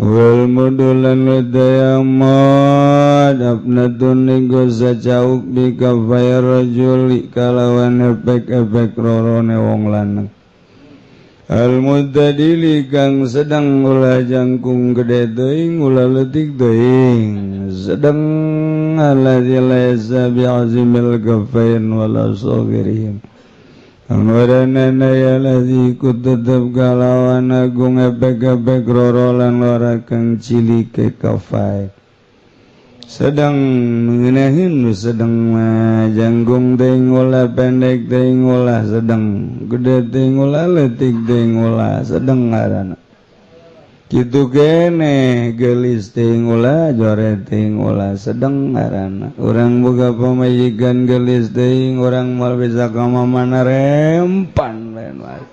wal mudulan ladaya mad abnatun nego sacauk di kafai rajuli kalawan efek-efek rorone wong lanang al mutadili kang sedang ulah jangkung gede teuing ulah leutik teuing sedang alladzi laysa bi'azimil kafain wala saghirihim Amwarana ya ladzi kutetep kalawan agung efek-efek rorolan lora kang cilike kafai sedang mengenahin sedang janggung teuing ulah pendek teuing ulah sedang gede teuing ulah leutik teuing ulah sedang ngaranna kitu kene geulis teuing ulah jore teuing ulah sedang ngaranna urang boga pamajikan geulis teuing urang moal bisa ka mamana rempan lain wae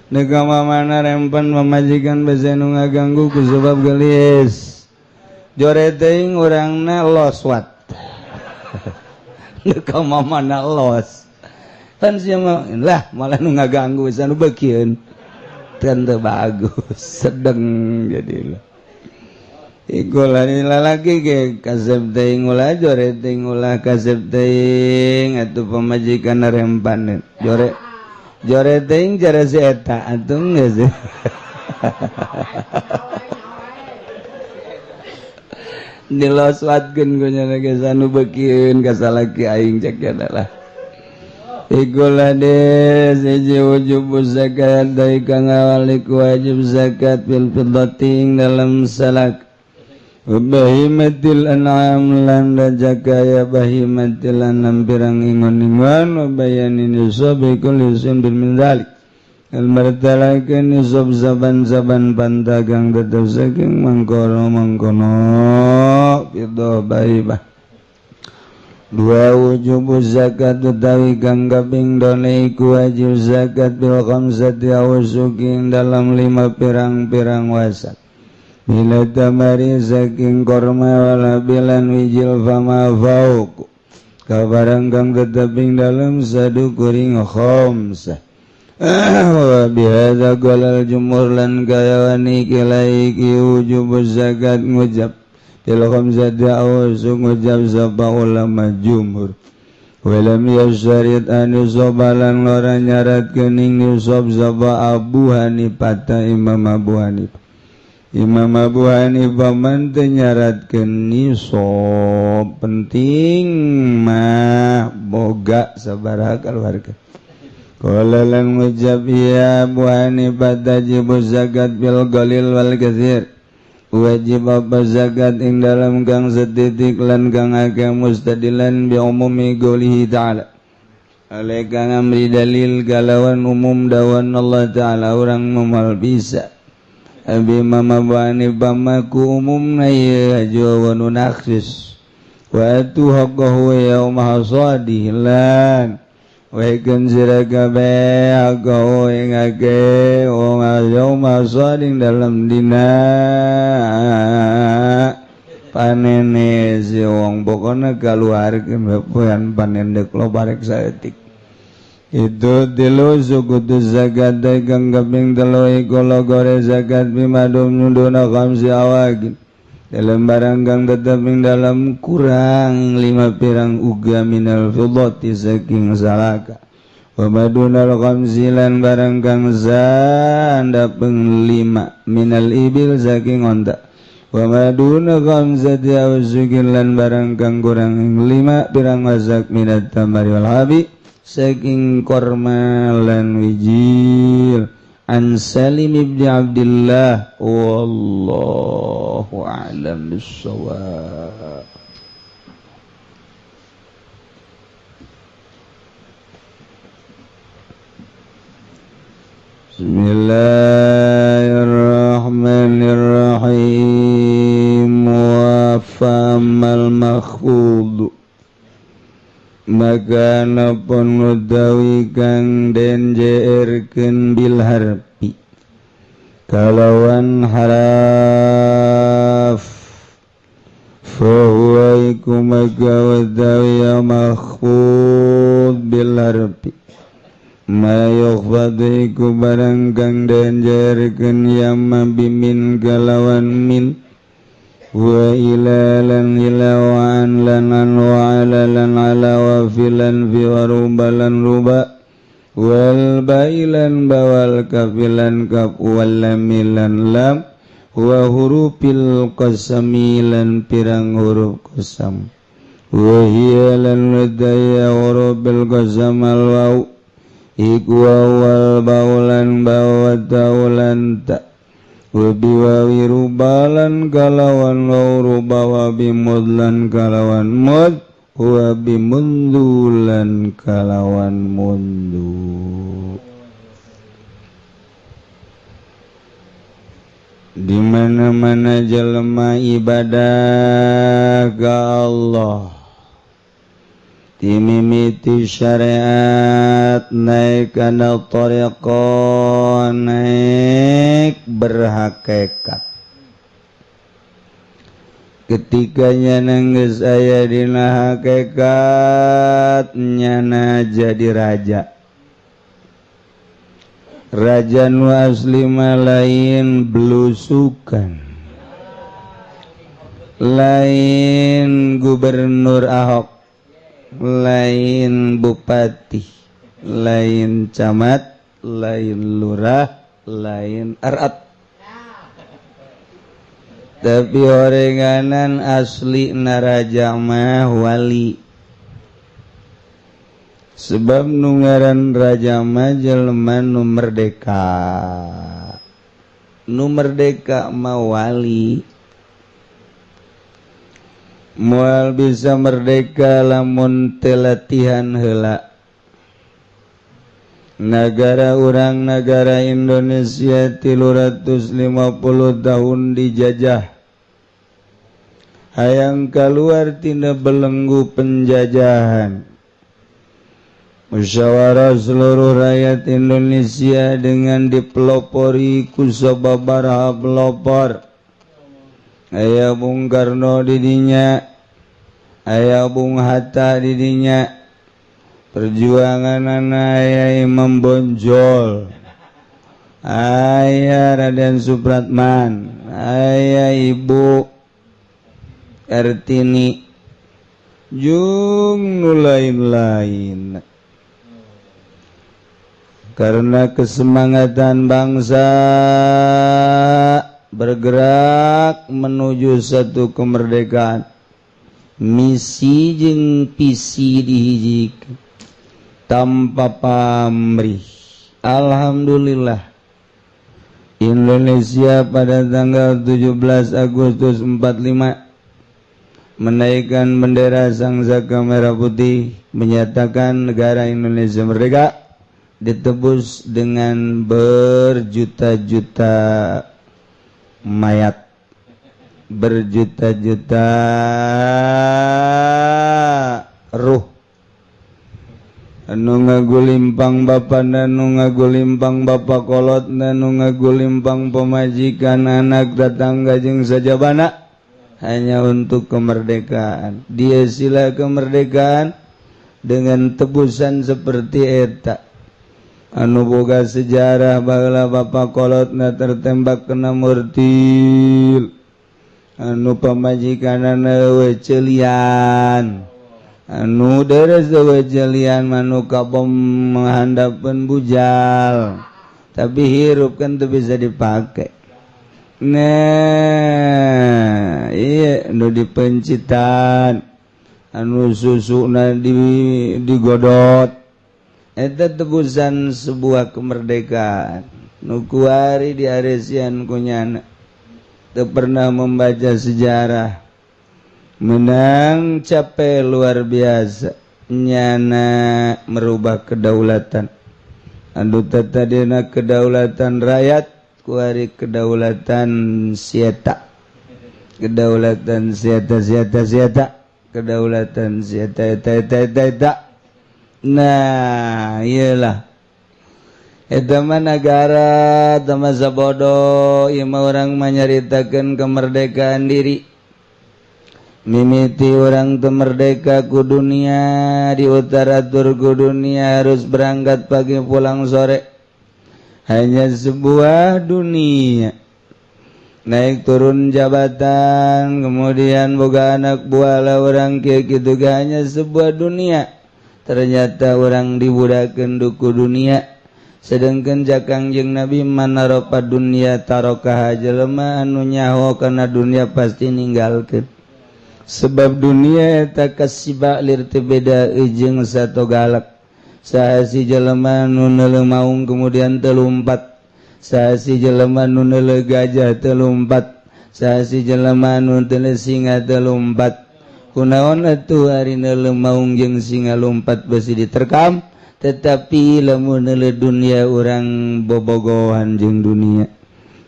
neuk ka mamana rempan pamajikan bese nu ngaganggu ku sebab geulis jore teuing urangna los wat neuk ka mamana los pan sia lah malah nu ngaganggu bisa nu beukieun teu bagus sedeng jadilah ikulani lalaki ke kasep teuing ulah jore teuing ulah kasep teuing atuh pamajikan rempan jore teuing cara si eta atuh geus diloswatkeun ku nya geus anu beukieun ka salaki aing cek adalah ikulade siji wujub zakat dari kang awalik wajib zakat fil fiddating dalam salak bahimatil an'am lan jakaya bahimatil an'am pirang ingon-ingon bayani nisab kulli sun bil min zalik al martalakeun nisab saban-saban pantagang tetep saking mangkono fiddah bahimah 2 wujub zakat utawi kang kaping done iku wajib zakat bil khamsati awsukin dalam 5 pirang-pirang wasak bila tamari saking korma wala bilan wijil fama fauq kabarang kang teteping dalam sadu kuring khamsah wa bihadza qalal jumhur lan kayawani kilaiki wujub zakat ngujab Tilham zada awasuk ngucap sapa ulama jumhur walam yasyarit anusobalan lora nyarat kening nisab sapa Abu Hanifah Imam Abu Hanifah Imam Abu Hanifah man teu nyaratkeun nisab, penting mah boga sabaraha keluarga. Qala lan ngucap ya Abu Hanifah tajibu zakat bil qalil wal katsir. Wajib apa zakat ing dalam kang setitik lan kang akeh mustadilan bi umumi qoulihi ta'ala. Oleh kang amri dalil kalawan umum dawan Allah Ta'ala orang memal bisa. Abi mama bani bamaku umumna ya jawa nunakhis wa atu haqqahu yauma hasadih lan wa ikan sirakabe haqqahu ing ake wa yauma hasading dalam dina panene si wong pokona kaluarkeun poean panen deuk lo barek saeutik. Itu tilu suku tu zakat dagang kaping telu iku logore zakat bimadum nyunduna khamsi awagin dalam barang kang tetep ing dalam kurang 5 pirang uga minal fiddati saking salaka wa madunal khamsi lan barang kang sandapeng 5 minal ibil saking onta wa maduna khamsati awsukin lan barang kang kurang 5 pirang wasak minat tamari wal habi saking korma lan wijil. An Salim ibn Abdullah wallahu a'lam bissawab. Bismillahirrahmanirrahim. Wa famal makhfud maka napun utawi kang den jeerkeun bil harfi kalawan haraf fahuwa iku maka utawi makhfud bil harfi ma yukhfadu iku barang kang den jeerkeun yamma bimin kalawan min wa ila lan ila wa an lan wa ala lan ala wa filan fi wa rubalan ruba wal bailan bawal kafilan kaf wal lamilan lam wa hurufil qasami lan pirang huruf qasam wa hiya lan wadaya hurufil qasam al waw iku wal baulan bawa taulan ta wabiwawi rubalan kalawan waw rubawa bimudlan kalawan mud wabimundulan kalawan mundu. Di mana-mana jelema ibadah ke Allah timimiti syariat naik kana tariqah naik berhakikat ketikanya nanggeus aya dina hakikat nyana jadi raja raja nu asli lain belusukan lain gubernur Ahok lain bupati, lain camat, lain lurah, lain arat. Tapi orenganan asli naraja mah wali. Sebab nungaran raja mah jelema nu merdeka. Nu merdeka mah wali. Moal bisa merdeka lamun telatihan heula. Negara urang negara Indonesia 350 tahun dijajah. Hayang keluar tina belenggu penjajahan. Musyawarah seluruh rakyat Indonesia dengan dipelopori ku sababaraha pelopor. Aya Bung Karno didinya, aya Bung Hatta didinya, perjuangan aya Imam Bonjol, aya Raden Supratman, aya Ibu Kartini, jeung nu lain-lain. Karena kesemangatan bangsa bergerak menuju satu kemerdekaan. Misi jeung visi dihijikeun tanpa pamrih. Alhamdulillah Indonesia pada tanggal 17 Agustus 45 menaikkan bendera sangsaka merah putih, menyatakan negara Indonesia merdeka, ditebus dengan berjuta-juta mayat, berjuta-juta ruh anu ngagulimpang bapa anu ngagulimpang bapa kolot anu ngagulimpang pemajikan anak tetangga jeung sajabana hanya untuk kemerdekaan. Dia sila kemerdekaan dengan tebusan seperti eta anu boga sejarah baheula bapa kolotna tertembak kena murtil, anu pamajikanana we ceelian, anu deres we ceelian manu kabom menghandapkeun bujal tapi hirup kan teu bisa dipake. Nah iya anu dipencitan anu susuna digodot eta tebusan sebuah kemerdekaan. Nu kuari diaresian kunyana teu pernah membaca sejarah menang capek luar biasa nyana merubah kedaulatan anu tadina kedaulatan rakyat kuari kedaulatan sieta, kedaulatan sieta, kedaulatan sieta. Nah iyalah eta mah negara teu masa bodoh, ieu mah urang manyaritakeun kemerdekaan diri. Mimiti orang teu merdeka ku dunia, diutaratur ku dunia harus berangkat pagi pulang sore. Hanya sebuah dunia, naik turun jabatan, kemudian boga anak buah lah orang kayak gitu, hanya sebuah dunia. Ternyata orang dibudakeun duku dunia. Sedangkan Kangjeng Nabi manaropa dunia tarokah jelema anu nyaho kana dunia pasti ninggalkeun. Sebab dunia eta kasiba lir teu beda jeung sato galak. Sahasi jelema nu neuleuh maung kemudian teu lumpat, sahasi jelema nu neuleuh gajah teu lumpat, sahasi jelema nu teu singa teu lumpat. Kunaon atuh ari neuleuh maung jeung singa lumpat beusi diterkam, tetapi lamun neuleuh dunia urang bobogohan jeung dunia.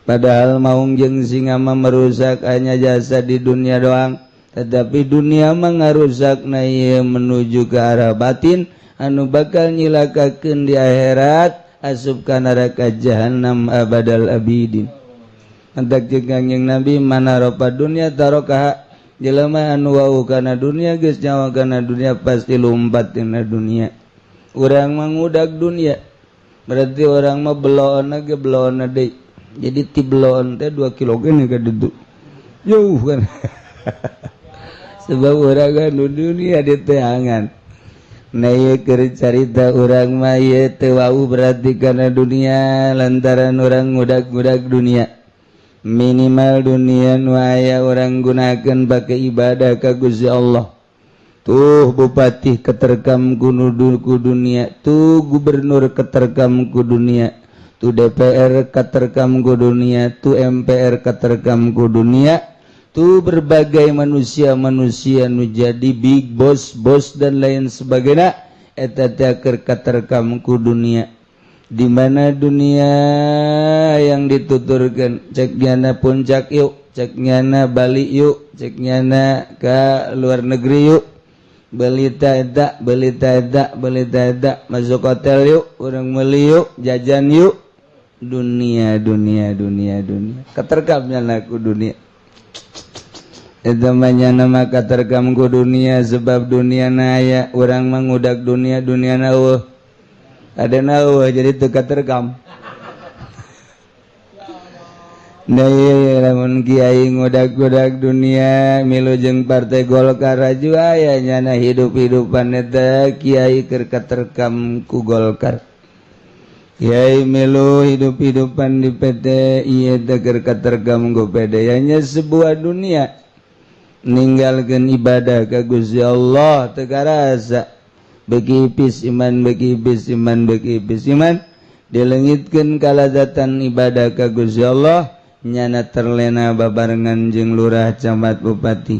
Padahal maung jeung singa mah merusak hanya jasa di dunia doang, tetapi dunia mah ngarusakna ieu menuju ke arah batin anu bakal nyilakakeun di akhirat, asup ka neraka jahanam abadal abidin. Antak jeung Kangjeng Nabi manaropa dunia tarokah, jelema anu wau kana dunia geus nyawa kana dunia pasti lumpat tina dunia. Urang mah ngudag dunia, berarti orang mah beloonna ge beloonna deui. Jadi ti beloon teh 2 kilo geuning ka ditu. Jauh kan. Sebab urang anu dunia diteangan. Nah ieu keur carita urang mah ieu teu wau berarti kana dunia lantaran urang ngudag-ngudag dunia. Minimal dunia nu aya urang gunakeun bake ibadah ka Gusti Allah. Tuh bupati keterkam ku dunia, tuh gubernur keterkam ku dunia, tuh DPR keterkam ku dunia, tuh MPR keterkam ku dunia. Tuh berbagai manusia-manusia nu jadi big boss dan lain sebagainya eta teh keur katerkam ku dunia. Di mana dunia yang dituturkan cek nyana puncak yuk, cek nyana Bali yuk, cek nyana ke luar negeri yuk, beli eta masuk hotel yuk, urang meuli yuk, jajan yuk. Dunia katerkam nyana ku dunia. Eta nama katerkam ku dunia sebab dunia aya urang mangudak dunia na eueuh. Adana eueuh jadi teu katerkam. Nah ieu lamun kiai ngudak-ngudak dunia milu jeung partai Golkar aju aya nyana hidup-hidupan eta kiai keur katerkam ku Golkar. Yai melu hidup-hidupan di PT ieu teger katergam ku pedayanya sebuah dunia ninggalkeun ibadah ka Gusti Allah teu karasa beuki ipis iman beuki ipis iman beuki ipis iman dilengitkeun kalazatan ibadah ka Gusti Allah nyana terlena babarengan jeung lurah camat bupati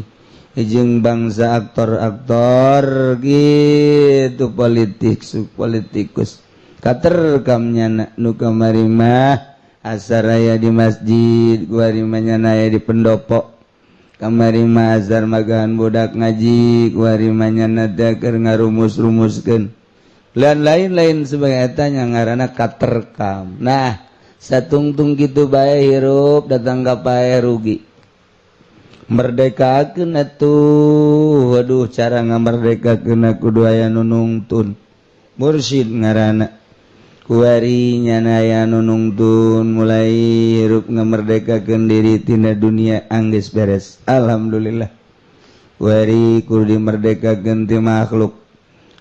jeung bangsa aktor-aktor gitu politikus katerkam nyana nu kamari mah asaraya di masjid kuari nyana di pendopo kamari mah azar magahan budak ngaji kuari nyana teh keur ngarumus-rumuskeun lain-lain sebagai eta nya ngaranna katerkam. Nah satungtung kitu bae hirup datang ka pae rugi merdekakeun atuh waduh cara ngamerdekakeun kudu aya nu nungtun mursyid ngaranna kuari nyana aya nu nungtun mulai hirup ngamerdekakeun diri tina dunia anggeus beres alhamdulillah kuari kudu dimerdekakeun ti makhluk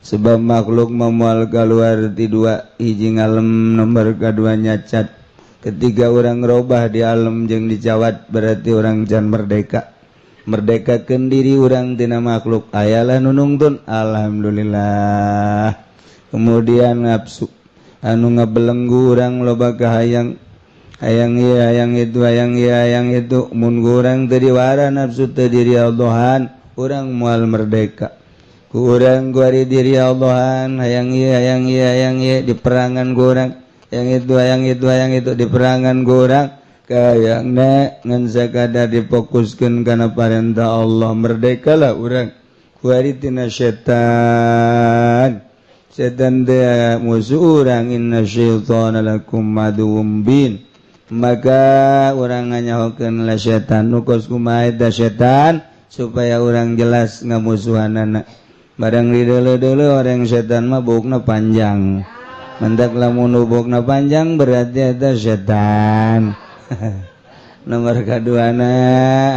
sebab makhluk memual keluar ti dua hiji ngalem nomor kadua nyacat ketiga orang robah di alam jeung dicawat berarti orang can merdeka merdekakeun diri orang tina makhluk ayalah nu nungtun alhamdulillah kemudian nafsu anu ngabelenggu urang loba kahayang hayang ieu hayang itu mun urang teu diwara nafsu teu diri Allahan urang moal merdeka ku urang kuari diri Allahan hayang ieu di perangan ku urang hayang itu di perangan ku urang kayangna ngan sakadar difokuskeun kana parentah Allah merdekalah urang kuari tina setan setan dia musuh orang inna syaitana lakum aduwwum bin maka orang nganyahokeun la setan nukos kumaha eta setan supaya orang jelas ngamusuhanana barang dideuleu-deuleu orang setan mah bukna panjang mentak lamun bukna panjang berarti eta setan nomor kaduana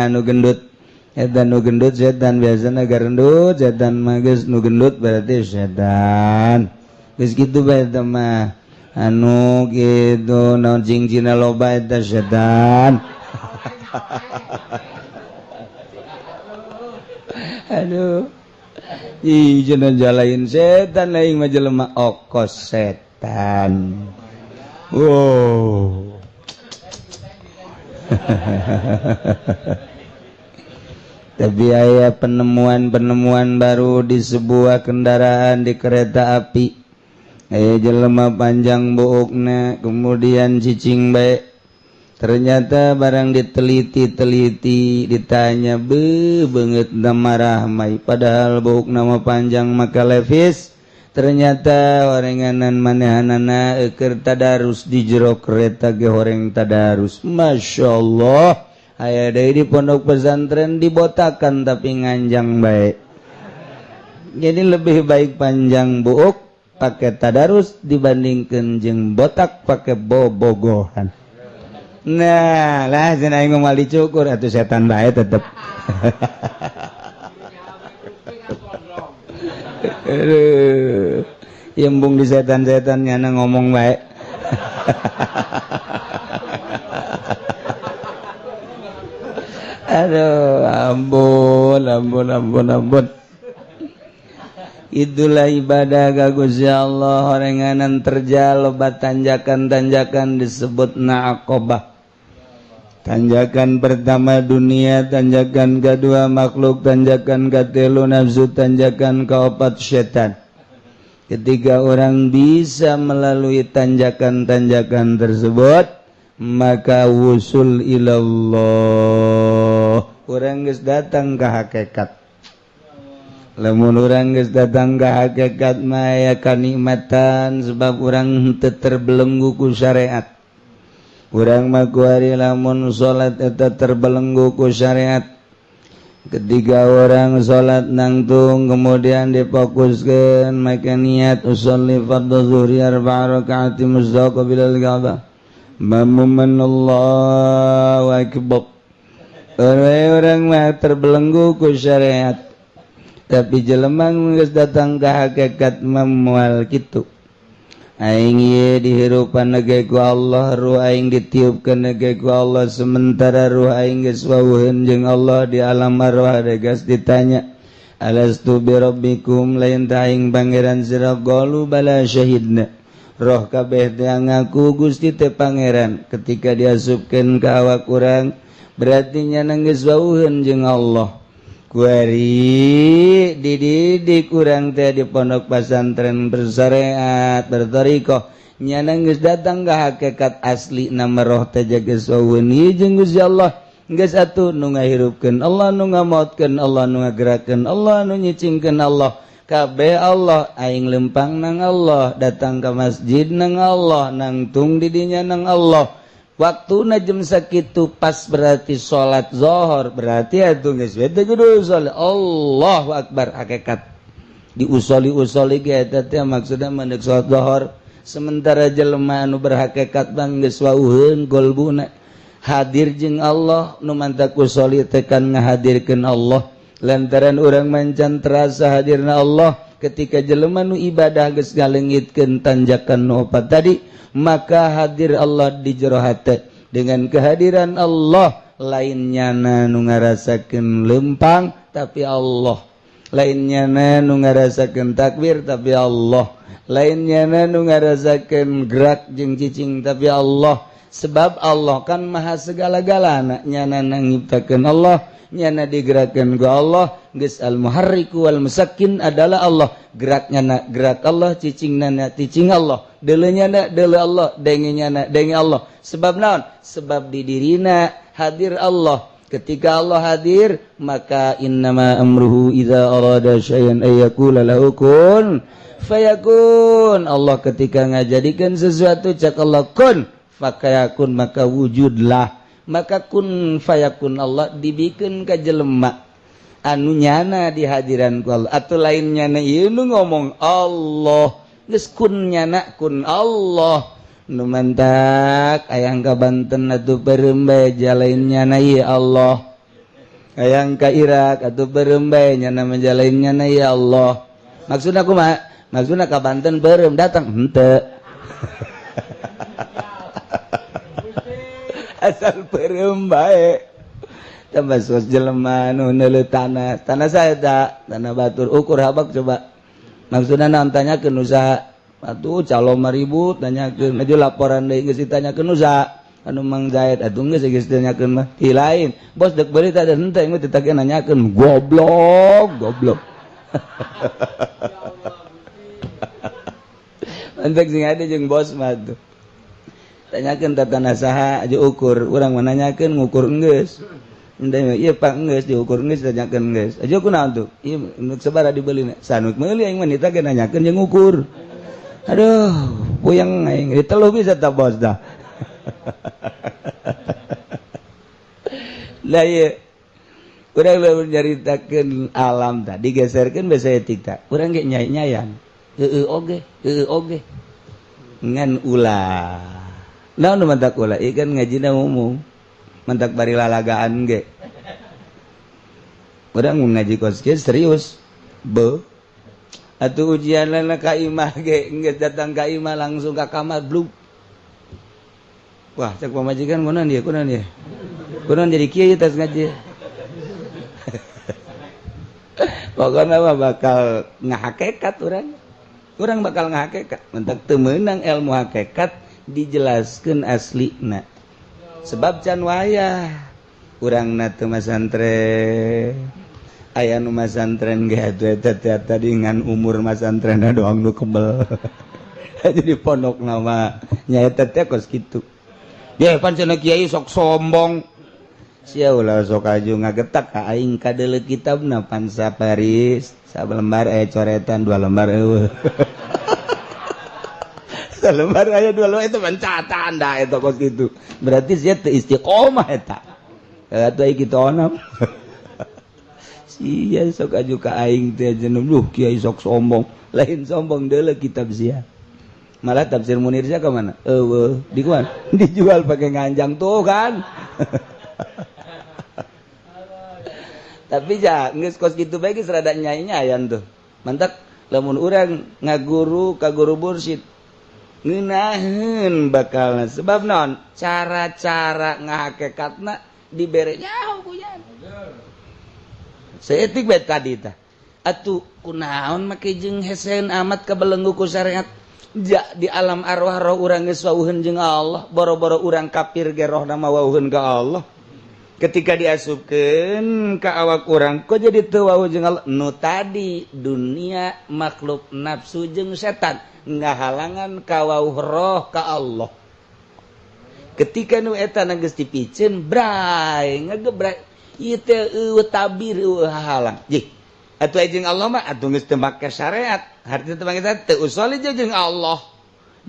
anu gendut eta nu gendut setan biasana garendut setan mah geus nu gendut berarti setan geus kitu bae eta mah anu kitu naon cincinna loba eta setan aduh ih cenah jalain setan lain mah jelema okos setan wow tapi aya penemuan baru di sebuah kendaraan di kereta api aya jelema panjang buukna kemudian cicing bae ternyata barang diteliti ditanya beungeut marah mai padahal buukna mah panjang maka levis ternyata orenganan manehanana keur tadarus di jero kereta ge horeng tadarus masyaallah aya deui di pondok pesantren dibotakan tapi nganjang baik jadi lebih baik panjang buuk pakai tadarus dibandingkeun jeung botak pakai bobogohan nah lah cenah aing moal dicukur atuh setan bae tetep yembung di setan-setan nyana ngomong bae aduh ampun itulah ibadah ka Gusti Allah horenganan terjal loba tanjakan-tanjakan disebut aqabah tanjakan pertama dunia tanjakan kedua makhluk tanjakan katelu nafsu tanjakan kaopat setan ketika orang bisa melalui tanjakan-tanjakan tersebut maka wusul ilallah urang geus datang ka hakikat lamun urang geus datang ka hakikat mah aya kanikmatan sebab urang teu terbelenggu ku syariat urang mah kuari lamun salat eta terbelenggu ku syariat ketika orang salat nangtung kemudian difokuskeun make niat usolli fardhu zuhri 4 rakaat mustaqbilal Ka'bah Mamuman Allahu Akbar orang mah terbelenggu ku syariat tapi jelema geus datang ka hakikat moal kitu aing ye dihirupan nage ku Allah, ruh aing ditiupkeun nage ku Allah, sementara ruh aing geus wawuheun jeung Allah di alam arwah geus ditanya alastu bi rabbikum, lain tah aing pangeran sira, qalu bala syahidna, roh kabeh teh ngaku Gusti teh pangeran. Ketika diasupkeun ka awak urang berarti nya geus wawuheun jeung Allah. Kuari dididik urang teh di pondok pesantren bersyariat berthariqah, nyana geus datang ka hakikat asli nama roh teh geus wawuheun jeung Gusti Allah. Geus atuh nu ngahirupkeun Allah, nu ngamaotkeun Allah, nu ngagerakeun Allah, nu nyicingkeun Allah, kabeh Allah. Aing lempang nang Allah, datang ke masjid nang Allah, nangtung di dinya nang Allah. Waktu jam sakitu pas berarti sholat zohor, berarti atuh geus we teh kudu sholat Allahu Akbar hakikat diusoli-usoli ge eta teh maksudna mandek sholat zohor. Sementara jelema anu berhakikat bang geus wawuheun qalbuna hadir jeung Allah, nu mantak usoli tekan ngahadirkeun Allah lantaran urang mancan terasa hadirna Allah. Ketika jelema nu ibadah geus ngaleungitkeun tanjakan nu opat tadi, maka hadir Allah di jero hate. Dengan kehadiran Allah lainnya nu ngarasakeun lempang tapi Allah, lainnya nu ngarasakeun takbir tapi Allah, lainnya nu ngarasakeun gerak jeung cicing tapi Allah. Sebab Allah kan maha segala-galana, nyana ngiptakeun Allah, nyana digerakkeun ku Allah. Geus al-muharriku wal musakkin adalah Allah, geraknya gerak Allah, cicingna cicing Allah, deuleunya deuleu Allah, dengenya denge Allah. Sebab naon? Sebab di dirina hadir Allah. Ketika Allah hadir, maka innama amruhu idza arada syai'an ayyaqula lahu kun fayakun. Allah ketika ngajadikeun sesuatu cak Allah kun fakayakun, maka wujudlah. Maka kun fayakun Allah dibikeun ka jelema anu nyana di hadiran ku Allah. Atuh lain nyana ieu nu ngomong Allah, geus kun nyana kun Allah. Nu mantak ayang ka Banten atuh beureum bae jalain nyana ieu Allah. Ayang ka Irak atuh beureum bae nyana menjalain nyana ieu Allah. Maksudna kumaha? Maksudna ka Banten beureum datang henteu. Asal beureum bae. Tambah sos jelema nu neuleuh tanah saya tak tanah batur ukur habak coba. Maksudna naon tanyakeun usaha. Atuh calon maribut tanyakeun aju laporan deui geus ditanyakeun usaha. Anu Mang Zaid atuh geus ditanyakeun mah ti lain. Bos dek beuri teh henteu engke ditagih nanyakeun goblok. Mantek sing ade jeung bos mah tuh. Tanyakeun tatana saha aja ukur, urang mah nanyakeun ngukur geus. Endai ieu Pak geus diukur geus tanyakeun geus. Aja kunaon tuh? Ieu nu sabaraha dibeulina? Sanuk meuli aing mah ditagih nanyakeun jeung ngukur. Aduh, puyeng aing. Ditelu bisa ta bos dah. Lah ieu urang lamun nyaritakeun alam tadi digeserkeun basa etik tah. Urang ge nyai-nyayan. Heueuh oge. Ngan ulah. Naon nu mantak ulah? Ieu kan ngajina umum. Mantak bari lalagaan ge. Urang mun ngaji kos ge serius. Atuh ujianna ka imah ge geus datang ka imah langsung ka kamar bluk. Wah, cek pamajikan kunaon dia? Kunaon jadi kieu tas ngaji. Pokona mah bakal ngahakekat urang. Urang bakal ngahakekat. Mentak teu meunang ilmu hakikat dijelaskeun aslina. Sebab can wayah urangna teu masantren. Aya nu masantren ge atuh eta tadi ngan umur masantrenna doang nu kebel. Jadi pondok nama nyaeta teh kos kitu. Ye pancen kiai sok sombong. Sia ulah sok aju ngagetak ka aing kadeuleu kitabna Pansa Paris, salembar aya coretan 2 lembar eueuh. Salembar aya 2 lembar itu pencatan dah eta kos kitu. Berarti sia teu istiqomah eta. Atuh ai kitu onam. Sia sok aju ka aing teh jeneng kiai sok sombong. Lain sombong deuleu kitab sia. Malah tafsir Munir sia ka mana? Eueuh, dikuan dijual pakai nganjang tuh kan. Tapi ja geus kos kitu bae geus rada nyai-nyayan tuh. Mantak lamun urang ngaguru ka guru mursyid. ngeunaheun bakalna sebab naon cara-cara ngahakekatna dibere nyaho kuyan saeutik bae tadi tah atuh kunaon make jeung heseen amat kabelenggu ku syariat ja di alam arwah roh urang geus wauheun jeung Allah boro-boro urang kafir ge rohna mah wauheun ka Allah ketika diasupkeun ka awak urang kok jadi teu wauh jeung Allah nu tadi dunia makhluk nafsu jeung setan ngahalangan kawauh roh ka Allah ketika nu eta geus dipiceun bray ngagebray ieu teh tabir halang jih atuh jeung Allah mah atuh geus teu make syariat hartina teu make teu usoli jeung Allah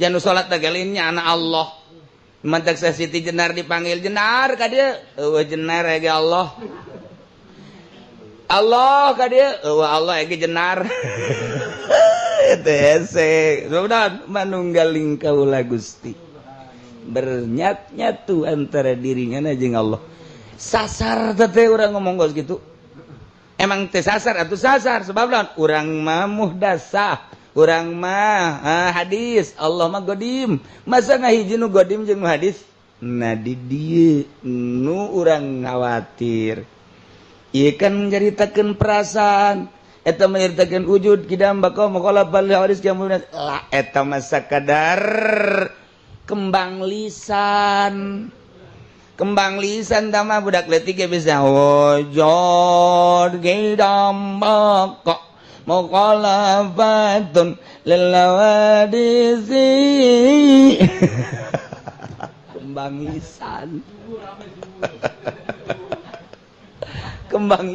jangan salat teh gelinnya anak Allah mantak sa Siti Jenar dipanggil Jenar ka dieu eueuh Jenar ge Allah Allah ka dieu eueuh Allah ge Jenar Tese, sudah manunggaling kaula Gusti. Bernyat-nyatu antara dirinya jeung Allah. Sasar teh urang ngomong geus kitu. Emang teh sasar atuh sasar sebab naon? Urang mah muhdasah, urang mah hadis, Allah mah godim. Masa ngahiji nu godim jeung nu hadis? Nah di dieu nu urang khawatir. Ieu kan menceritakeun perasaan eta menyertakeun wujud kidam bako maqala bal hadis kiamun la eta mah sakadar kembang lisan tama budak leutik ge bisa wujud kidam bako maqala batun lilawadisi kembang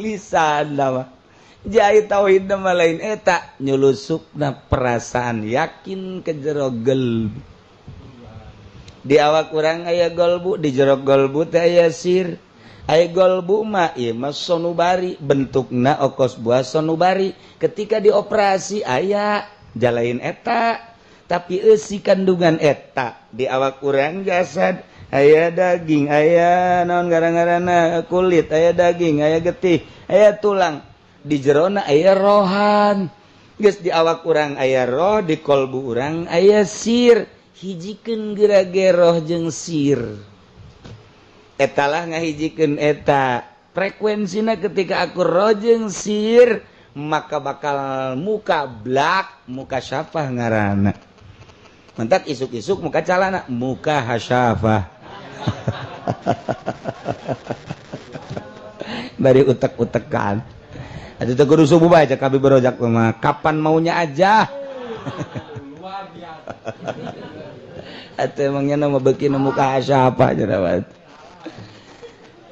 lisan tama jai tauhid nama lain eta nyulusukna perasaan yakin ke jero gelbu di awak urang aya golbu di jero golbu teh aya sir aya golbu mah ieu mah sonubari bentukna okos buah sonubari ketika dioperasi aya jalain eta tapi eusi kandungan eta di awak urang jasad aya daging aya naon garang-garana kulit aya daging aya getih aya tulang di jerona aya rohan geus di awak urang aya roh di kolbu urang aya sir hijikeun gerage roh jeung sir eta lah ngahijikeun eta frekuensina ketika aku roh jeung sir maka bakal muka blak muka syafah ngaranna mentak isuk-isuk muka calana muka hasyafah bari utek-utekan ada tuh kudu subuh baca kabi berojak mah kapan maunya aja. Luar biasa. Atuh emangnya nama beuki nu muka siapa jerawat.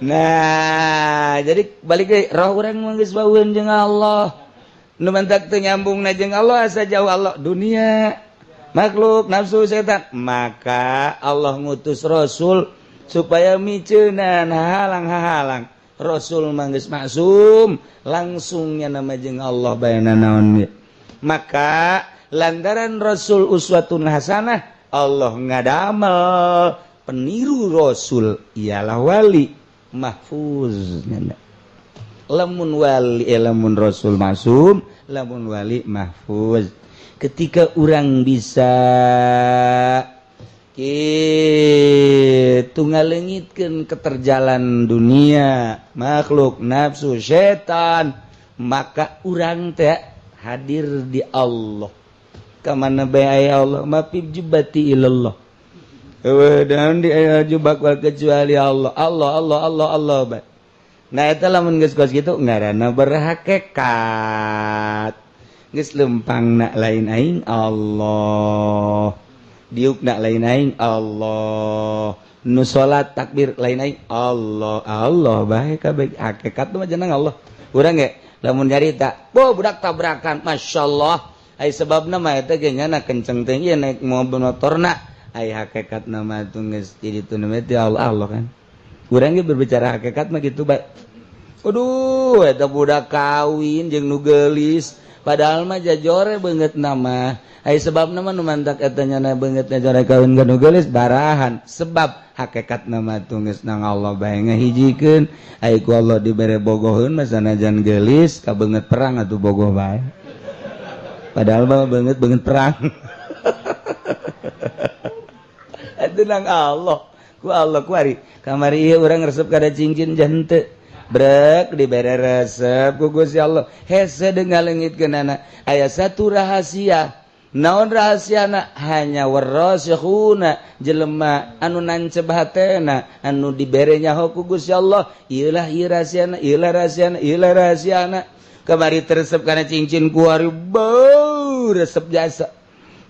Nah, jadi balik deui roh urang mah geus baueun jeung Allah. Nu mantak teu nyambungna jeung Allah asa jauh Allah dunia makhluk nafsu setan maka Allah ngutus rasul supaya miceunan halang-halang. Rasul manggeus maksum langsungnya nama jeung Allah baena naon maka lantaran Rasul uswatun hasanah Allah ngadamel peniru Rasul ialah wali mahfuz lamun wali lamun Rasul maksum lamun wali mahfuz ketika urang bisa kitu ngalengitkeun keterjalan dunia makhluk nafsu setan maka urang teh hadir di Allah kamana bae aya Allah ma fi jubati ilallah dan di jubak wal kecuali Allah bae nah eta lamun geus kos kitu ngaranna berhakikat geus lempangna lain aing Allah diukna lain aing Allah nu salat takbir lain aing Allah bae kabeh hakikat mah jeneng Allah urang ge lamun nyarita boh budak tabrakan masyaallah ai sebabna mah eta ge nyana kenceng teh ieu naik mobil motorna ai hakikatna mah teu geus jadi teu mah Allah kan urang ge berbicara hakikat mah kitu bae aduh eta budak kawin jeung nu geulis padahal mah jajore beungeut nama ai sebab nama nu mantak eta nyana beungeut jajore kawin ka nu geulis barahan sebab hakikat nama teu geus nang Allah bae ngahijikeun ai ku Allah dibere bogoheun mah sanajan geulis ka beungeut perang atuh bogoh bae padahal mah beungeut perang Tenang Allah ku Allah kuari kamari ieu urang resep kada cincin jante brek dibere resep ku Gusti Allah hese dengalengitkeunana aya satu rahasia naon rahasiana hanya warasikhuna jelema anu nancep hatena anu dibere nyaho ku Gusti Allah ieu rahasiana rahasiana kamari teresep kana cincin kuari bau resep jasa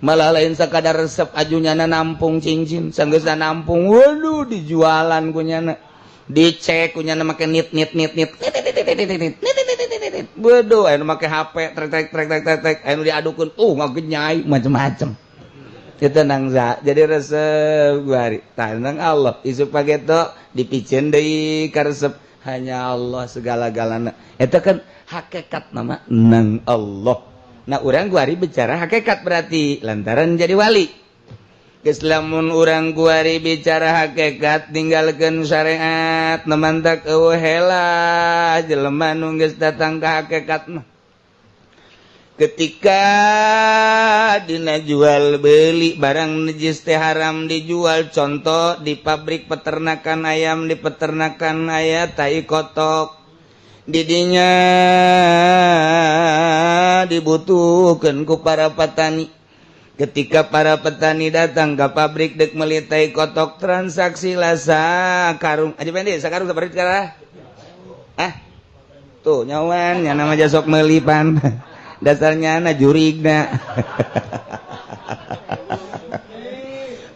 malah lain sakadar resep ajunyana nampung cincin sanggeusna nampung waduh dijualan kunyana dicek kunyana make nit waduh anu make HP trek anu diadukeun ngagenyai macem-macem teu tenang za jadi resep guari tenang Allah isuk pageto dipicen deui ka resep hanya Allah segala-galana eta kan hakikat nama nang Allah. Nah urang guari bicara hakikat berarti lantaran jadi wali. Geus lamun urang guari bicara hakikat tinggalkeun syariat namantak eueuh heula jelema nu geus datang ka hakikat mah. Ketika dina jual beli barang najis teh haram dijual contoh di pabrik peternakan ayam di peternakan aya tai kotok didinya dibutuhkeun ku para petani ketika para petani datang ke pabrik dek meuli tai kotok transaksi lasa karung aja pendek sakarung sabaraha sekarang tuh nyawan nya nama jasok meuli pan dasarnya na jurigna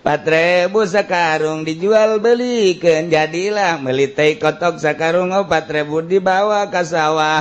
4.000 sakarung dijual belikeun jadilah meuli teh kotok sakarung 4.000 dibawa ka sawah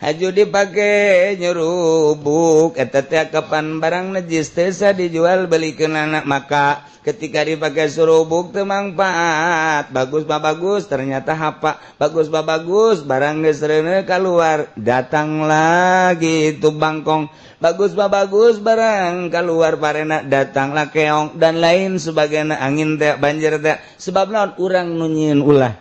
haju dipake nyerubuk eta teh kapan barang najis teh dijual belikeun anak maka ketika dipake surubuk teu mangfaat bagus mah bagus ternyata hapa bagus mah bagus barang geus reuneu kaluar datang lagi itu bangkong bagus mah bagus barang keluar parena datanglah keong dan lain sebagainya angin teh banjir teh sebab naon urang nu nyieun ulah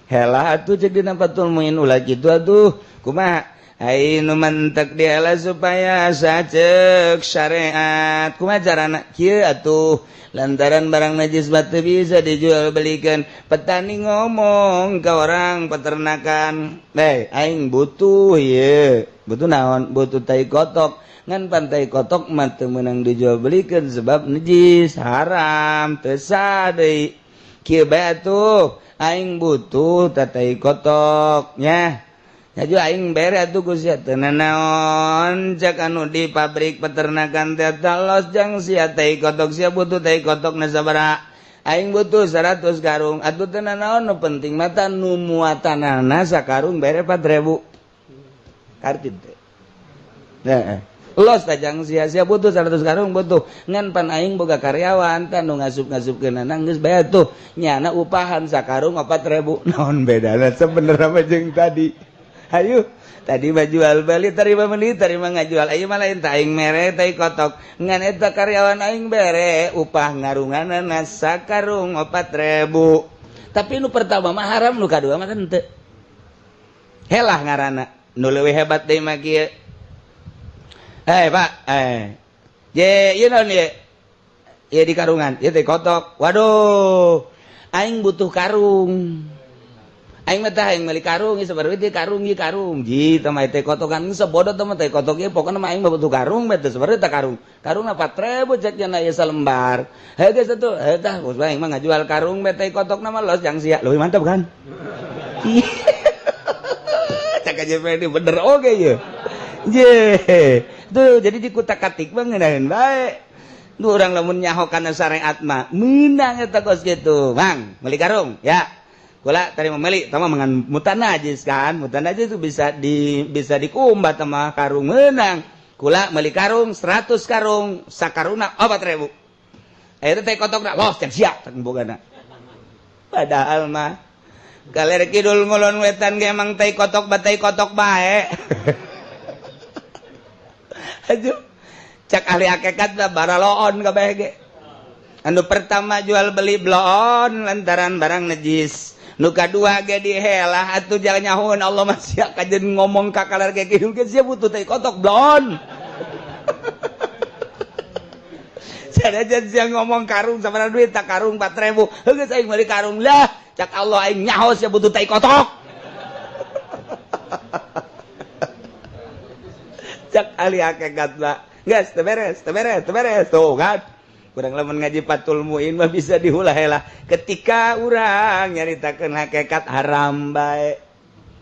helah atuh cek dina patul nyieun ulah kitu atuh kumaha ai nu mantek diela supaya sacek syariat kumaha carana kieu atuh lantaran barang najis teu bisa dijual belikan petani ngomong ke orang peternakan aing butuh ieu butuh naon butuh tai kotok ngan pantai kotok mah teu meunang dijual belikan sebab najis haram teu sah deui kieu bae atuh aing butuh tai kotok nya haju aing bere atuh ku sia teu naon cek anu di pabrik peternakan teh talos jang sia tai kotok sia butuh tai kotok na sabaraha aing butuh 100 karung atuh teu naon nu penting mah ta nu muatanana sakarung bere 4.000 kartid teh los tajang sia-sia butuh 100 karung butuh ngan pan aing boga karyawan ta nu ngasup-ngasupkeunana geus bae tuh nyana upahan sakarung 4.000 naon bedana sebenarnya mah jeung tadi ayo tadi mah jual beli terima meuli terima ngajual ayeuna mah lain tah aing mere tai kotok ngan eta karyawan aing bere upah ngarunganana sakarung 4.000 tapi nu pertama mah haram nu kadua mah teu helah ngaranna nu leuwih hebat deui mah kieu Pak ye ieu naon ye ieu di karungan ieu teh kotok waduh aing butuh karung aing mah teh aing meuli karung ieu sabaraha teh karung ieu karung ji teh mah teh kotokan geus sabodot teh mah teh kotok ieu pokona mah aing mah butuh karung teh sabaraha teh karungna 4.000 cek cenah ieu salembar heuh geus atuh tah bos aing mah ngajual karung teh kotokna mah los jang sia leuwih mantap kan cak aja bener oge ieu je tuh jadi dikutak-katik mah ngeunaheun bae nu urang lamun nyaho kana syariat mah meunang eta kos kitu mang meuli karung ya kula tadi meuli tah mah mangan mutan najis kan mutan najis itu bisa dikumbat tah mah karung meunang kula meuli karung 100 karung sakarungna 4.000 eta teh kotokna los can sia teh bogana padahal mah kaler kidul ngulon wetan ge emang teh kotok batai kotok bae aduh cak ahli hakikat lah baraloon kabeh ge anu pertama jual beli bloon lantaran barang najis nu kadua ge dihelah atuh jangan nyahoon Allah masih kajen ngomong ka kalar ge kieu ge sia butuh teh kotok bloon Jadajan siang ngomong karung sama duit tak karung 4.000. Geus aing meuli karung lah. Cak Allah aing nyaho sia butuh tai kotok. Cak ahli hakikat mah. Geus teu beres. Tuh kan. Kurang lamun ngaji Fathul Muin mah bisa diulah heula. Ketika urang nyaritakeun hakikat haram bae.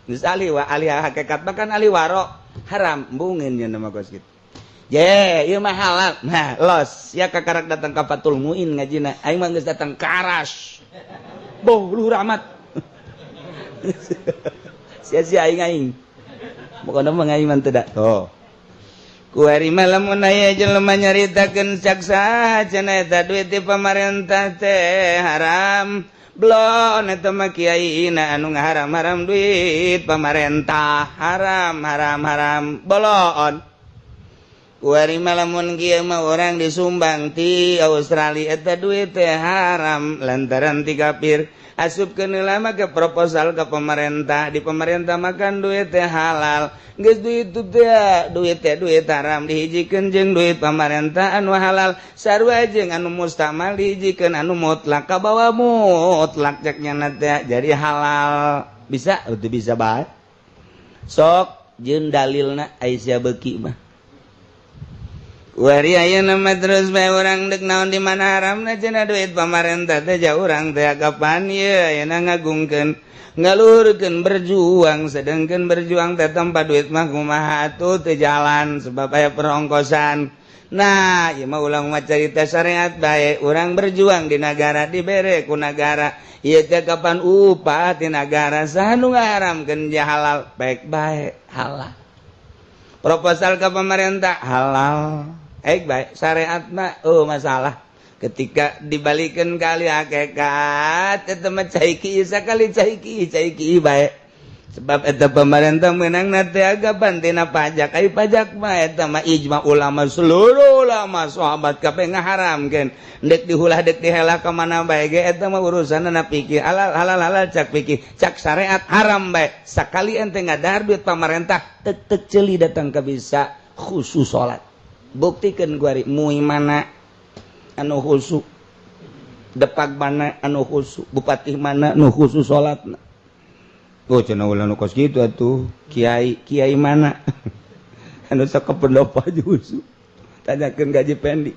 Geus ahli hakikat mah kan ahli waro haram bungin nya nama kos kitu. Ieu mah halal. Nah, los ya kakarak datang ka Fathul Muin ngajina. Aing mah geus datang ka Arash. Boh, luhur amat. Sia-sia aing. Pokona mah aing mah teu da. Tuh. Kuari malam aya jelema nyaritakeun caksa cenah eta duit ti pamarentah teh haram. Blon eta mah kiaina anu ngaharam-haram duit pamarentah haram. Bolon. Kuari malamun kieu mah urang disumbang ti Australia eta duit teh haram lantaran ti kafir. Asupkeun heula mah ke proposal ke pemerintah, di pemerintah makan duit teh halal. Geus duit duit haram dihijikeun jeung duit pemerintah anu halal. Sarua jeung anu mustamal dihijikeun anu mutlak kabawa mutlak cek nyana teh jadi halal. Bisa teu bisa bae. Sok jeung dalilna Aisyah beuki mah. Wari ayeuna mah terus bae urang deuk naon di mana haramna cenah duit pamarentah teh ja urang teh kapan ieu ayeuna ngagungkeun ngaluhurkeun berjuang sedengkeun berjuang teh tanpa duit mah kumaha atuh teu jalan sebab aya perongkosan. Nah, ieu mah ulang mah carita syariat bae urang berjuang di negara dibere ku negara. Ieu teh kapan upah ti negara saha nu ngaharamkeun ja halal baik-baik halal. Proposal ke pemerintah halal. Baik syariat mah masalah ketika dibalikeun ka ahli hakikat eta mah cai kieu sakali cai kieu bae sebab eta pemerintah meunangna teh agapan tina pajak ai pajak mah eta mah ijma ulama seluruh ulama sahabat kabeh ngaharamkeun deuk diulah deuk dihela ka mana bae ge eta mah urusanna pikir halal cak pikir cak syariat haram bae sakali ente ngadahar duit pemerintah tek ceuli datang ka bisa khusus salat. Buktikeun guari mui mana anu khusyuk depag mana anu khusyuk bupati mana anu khusyuk salatna. Oh cenah ulah nu kos kitu atuh kiai mana anu sok pendopo aja khusyuk tanyakeun gaji pendi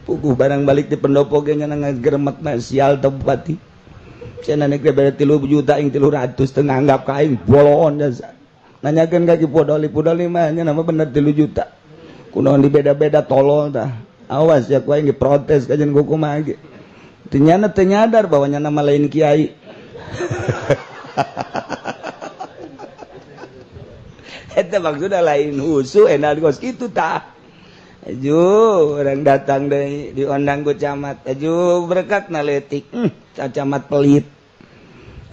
puguh barang balik di pendopo ge nya ngageremetna sial teh bupati cenah nek bere 3 juta ing 300 teu nganggap ka aing bolon jasa nanyakeun gaji pudoli mah nya nama bener 3 juta. Kunaon dibeda-beda tolol tah. Awas ya ku aing diprotes ka jeung kumaha ge. Teu nyana teu nyadar bahwa nya nama lain kiai. Eta maksudna lain husu enak kos kitu tah. Aju orang datang deui diundang ku camat. Aju berkatna leutik. Camat pelit.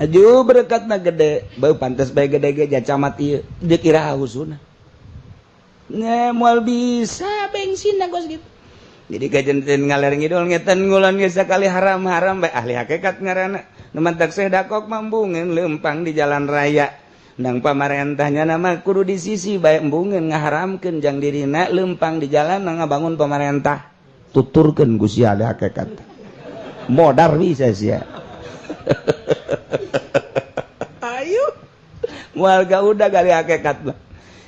Aju berkatna gede. Beu pantes bae gede ge ja camat ieu. Dikira husuna. Moal bisa bensin kos gitu. Jadi kajenteun ngaler ngidul ngeten ngulon ge sakali haram-haram bae ahli hakikat ngaranna. Nu mantak sedakok mambungeun leumpang di jalan raya. Nang pamarentahnya nama kudu di sisi bae embungeun ngaharamkeun jang dirina leumpang di jalan nang ngabangun pamarentah. Tuturkeun ku sia ahli hakikat. Modar bisa sia. Ayo. Moal gauda kali hakikat mah.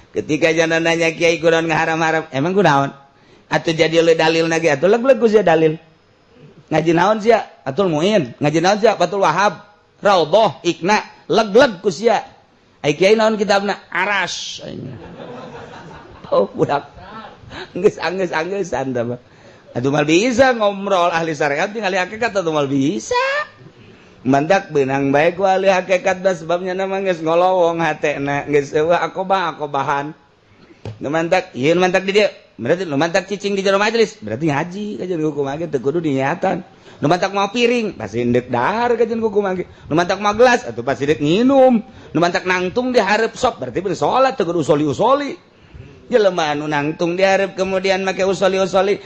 Ketika jana nanya kiai kunaon ngaharam-haram emang kunaon atuh jadi dalil lagi atuh leg-leg sia dalil ngaji naon sia Fathul Muin ngaji naon sia Fathul Wahab Raudhah Ikna leg-leg ku sia ai kiai naon kitabna Arash oh budak geus anggeus-angeusan tah mah atuh mal bisa ngomrol ahli syariat jeung ahli hakikat atuh mal bisa mandak beunang bae ku ahli hakikat da sebabnya nama geus ngolowong hatena geus eueuh akobahan nu mantak ieu nu mantak di dieu berarti nu mantak cicing di jero majelis berarti ngaji ka jeung hukum age teu kudu diniatan nu mantak mau piring pasti endek dahar ka jeung hukum age nu mantak mau gelas atuh pasti deuk nginum nu mantak nangtung di hareup sop berarti bener salat teu kudu usoli jelema anu nangtung di hareup kemudian make usoli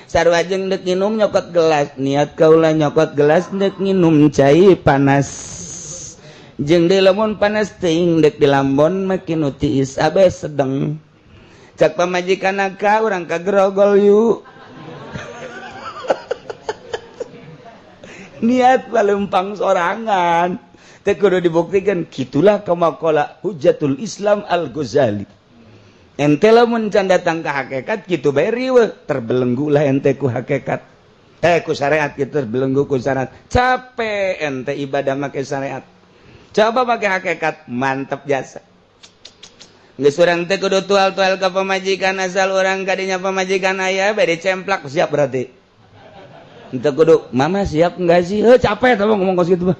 sarua jeung deuk nginum nyokot gelas niat kaula nyokot gelas deuk nginum cai panas jeung deui lamun panas teuing deuk di lambon make nu tiis abe sedeng cak pamajikanna ka urang kagerogol yu niat palempang sorangan teh kudu dibuktikan. Kitulah kama qala Hujjatul Islam Al-Ghazali, ente lamun can datang ka hakikat kitu bae riweuh, terbelenggu lah ente ku hakikat ku syariat, kitu terbelenggu ku syariat. Capek ente ibadah make syariat, coba make hakikat, mantep jasa. Geus urang teh kudu tual-tual ka pamajikan, asal urang kadinya pamajikan aya bae dicemplak siap berarti. Ente kudu, mama siap enggak sih? Capek tau ngomong kos gitu mah.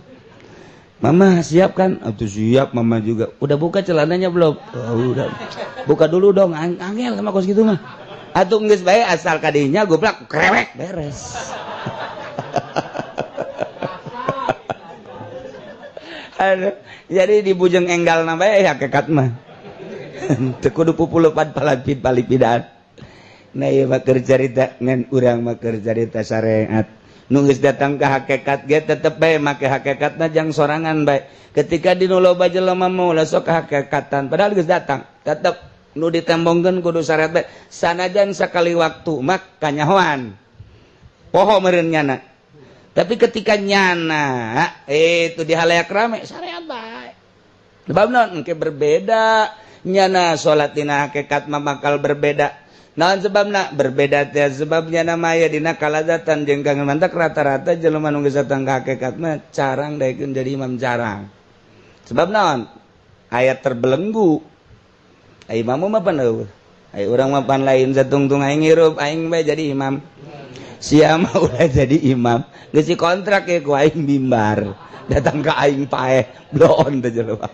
Mama siap kan? Atuh siap mama juga. Udah buka celananya belum? Oh, udah. Buka dulu dong, angel sama kos gitu mah. Atuh geus bae asal kadinya goblok krewek beres. Aduh, jadi dibujeng enggalna bae hakikat mah. Teu kudu pupulupan palipidaan. Nah ieu mah keur carita ngan urang mah keur carita syariat. Nu geus datang ka hakikat ge tetep bae make hakikatna jang sorangan bae. Ketika dinu loba jelema maulah sok ka hakikatan padahal geus datang, tetep nu ditembongkeun kudu syariat bae. Sanajan sakali waktu mah kanyahoan. Poho meureun nyana. Tapi ketika nyana itu di halayak rame syariat bae. Sebab naon engke berbeda nyana salat dina hakikat mah bakal berbeda. Naon sebabna berbeda teh sebabnya nama aya dina kalazatan jeung kang mantak rata-rata jelema nu geus datang ka hakikat mah carang daekeun jadi imam jarang. Sebab naon? Aya terbelenggu. Ai imam mah pan eueuh. Ai urang mah pan lain satungtung aing hirup aing bae jadi imam. Sia mah udah jadi imam, geus dikontrak ya ku aing mimbar. Datang ka aing paeh bloon teh jelema.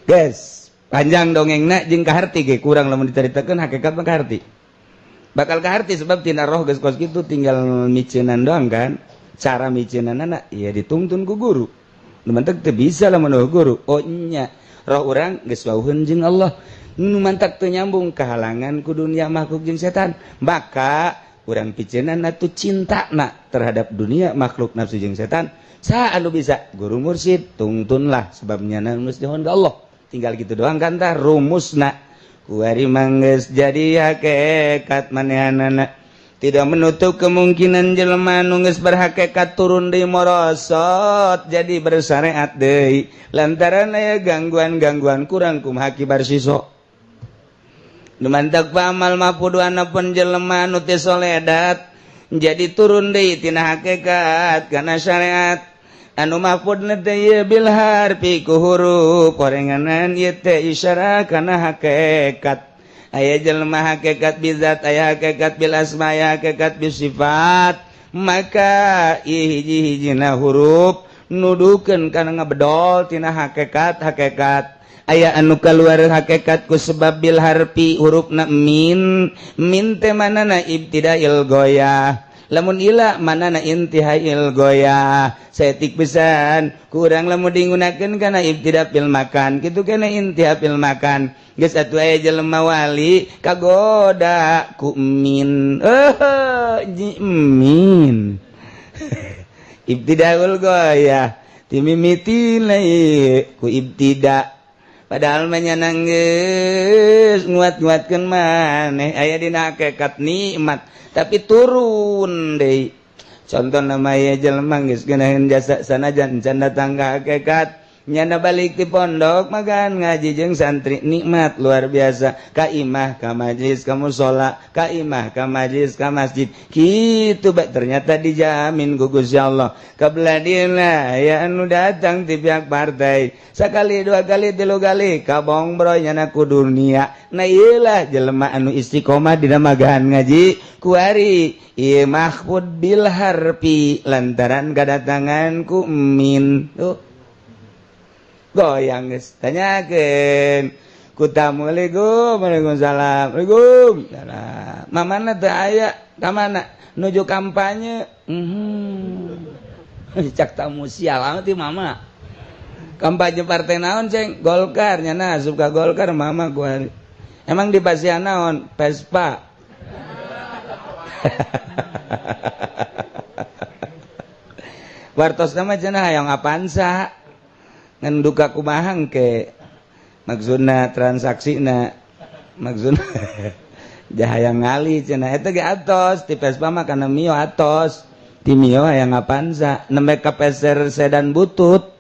Guys, panjang dongengna jeung kaharti ge kurang lamun dicaritakeun hakikat mah kaharti. Bakal kaharti sebab tina roh geus kos kitu tinggal miceunan doang kan. Cara miceunanna ya dituntun ku guru. Nu mantek teu bisa lamun guru. Oh nya, roh urang geus wauheun jeung Allah. Nu mantak teu nyambung kahalangan ku dunia makhluk jeung setan. Maka urang piceunana tu cintana terhadap dunia makhluk nafsu jeung setan. Sa anu bisa guru mursyid tungtunlah sebab nyana geus dihon ka Allah. Tinggal gitu doang kan tah rumusna. Kuari manggeus jadi hakikat manehanana. Tidak menutup kemungkinan jelema nu geus berhakikat turun deui morosot jadi bersyariat deui. Lantaran aya gangguan-gangguan kurang kumaha kibar siso. Nu mantak pamal mapuduana pun jelema nu teu soledat jadi turun deui tina hakikat kana syariat. Anu mahfudna teh ieu bil harfi ku huruf korenganan ieu teh isyarah kana hakikat. Aya jelema hakikat bizat, aya hakikat bil asma, aya hakikat bis sifat. Maka hiji-hijina huruf nuduhkeun kana ngabedol tina hakikat. Aya anu kaluar hakikat ku sebab bil harfi hurufna min teh manana ibtidail goyah. Lamun ila manana intihail goyah. Setik pisan kurang lamun digunakeun kana ibtida fil makan kitu kana intiha fil makan. Geus atuh aya jelema wali kagoda ku min min ibtidaul goyah timimiti lae ku ibtida. Padahal menyenang geus nguat-nguatkeun maneh aya dina hakikat nikmat tapi turun deui. Contoh nama ya jelema geus geunaheun jasa sanajan can datang ka hakikat nyana balik di pondok magan ngaji jeung santri nikmat luar biasa. Ka imah ka majlis ka mushola, ka imah ka majlis ka masjid kitu bae ternyata dijamin ku Gusti Allah. Kabladina ya anu datang ti pihak partai sakali dua kali tilu kali kabong bro nyana ku dunia. Nah ieulah jelema anu istiqomah dina magahan ngaji kuari ieu mahfud bil harfi lantaran kadatangan ku min. Tuh goyang geus tanyakeun ku tamu. Waalaikumsalam. Waalaikumsalam. Mamana teu aya ka mana nuju kampanye. Cak tamu sial amat ti mama. Kampanye partai naon ceng? Golkar nyana asup ka Golkar mama gua. Emang di pasian naon? Vespa. Wartos nama cenah hayang Avanza. Ngan duka kumaha engke maksudna transaksina maksudna hayang ngali cenah eta ge atos ti Vespa mah kana mio atos ti mio hayang ngapansa nembe ka peser sedan butut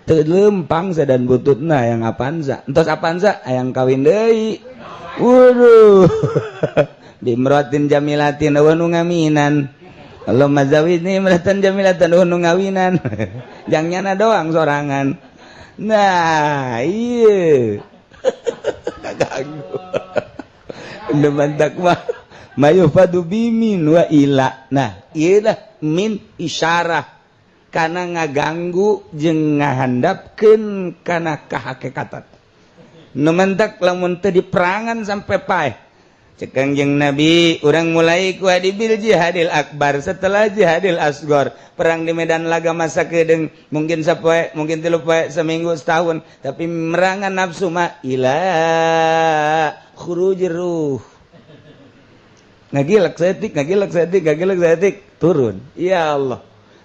teu lempang sedan bututna hayang ngapansa entos apansa hayang kawin deui waduh dimrotin jamilatin eueuh nu ngaminan Allahumma zawidni imratan jamilatan eueuh nu ngawinan jangnyana doang sorangan nah ieu kaganggu mantak mah mayufadu bimin wa ila nah ieu lah min isyarah kana ngaganggu jeung ngahandapkeun kana kahakikatan nu mantak lamun teu diperangan sampai paeh cek Kangjeng Nabi urang mulai ku hadibil jihadil akbar setelah jihadil asgor perang di medan laga masa kedeung mungkin sapoe mungkin 3 poe seminggu setahun tapi merangan nafsu mah ila khurujir ruh ngagilak setik turun ya Allah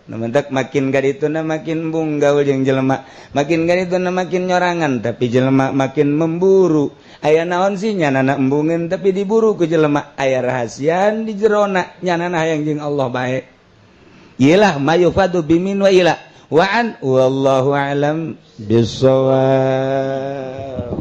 namentak makin gadituna makin bunggaul jeung jelema makin gadituna makin nyorangan tapi jelema makin memburu aya naon sih nyanana embungeun tapi diburu ku jelema aya rahasian di jerona nyanana hayang jeung Allah bae iyalah mayufadu bimin wa ila wa an wallahu alam bissawab.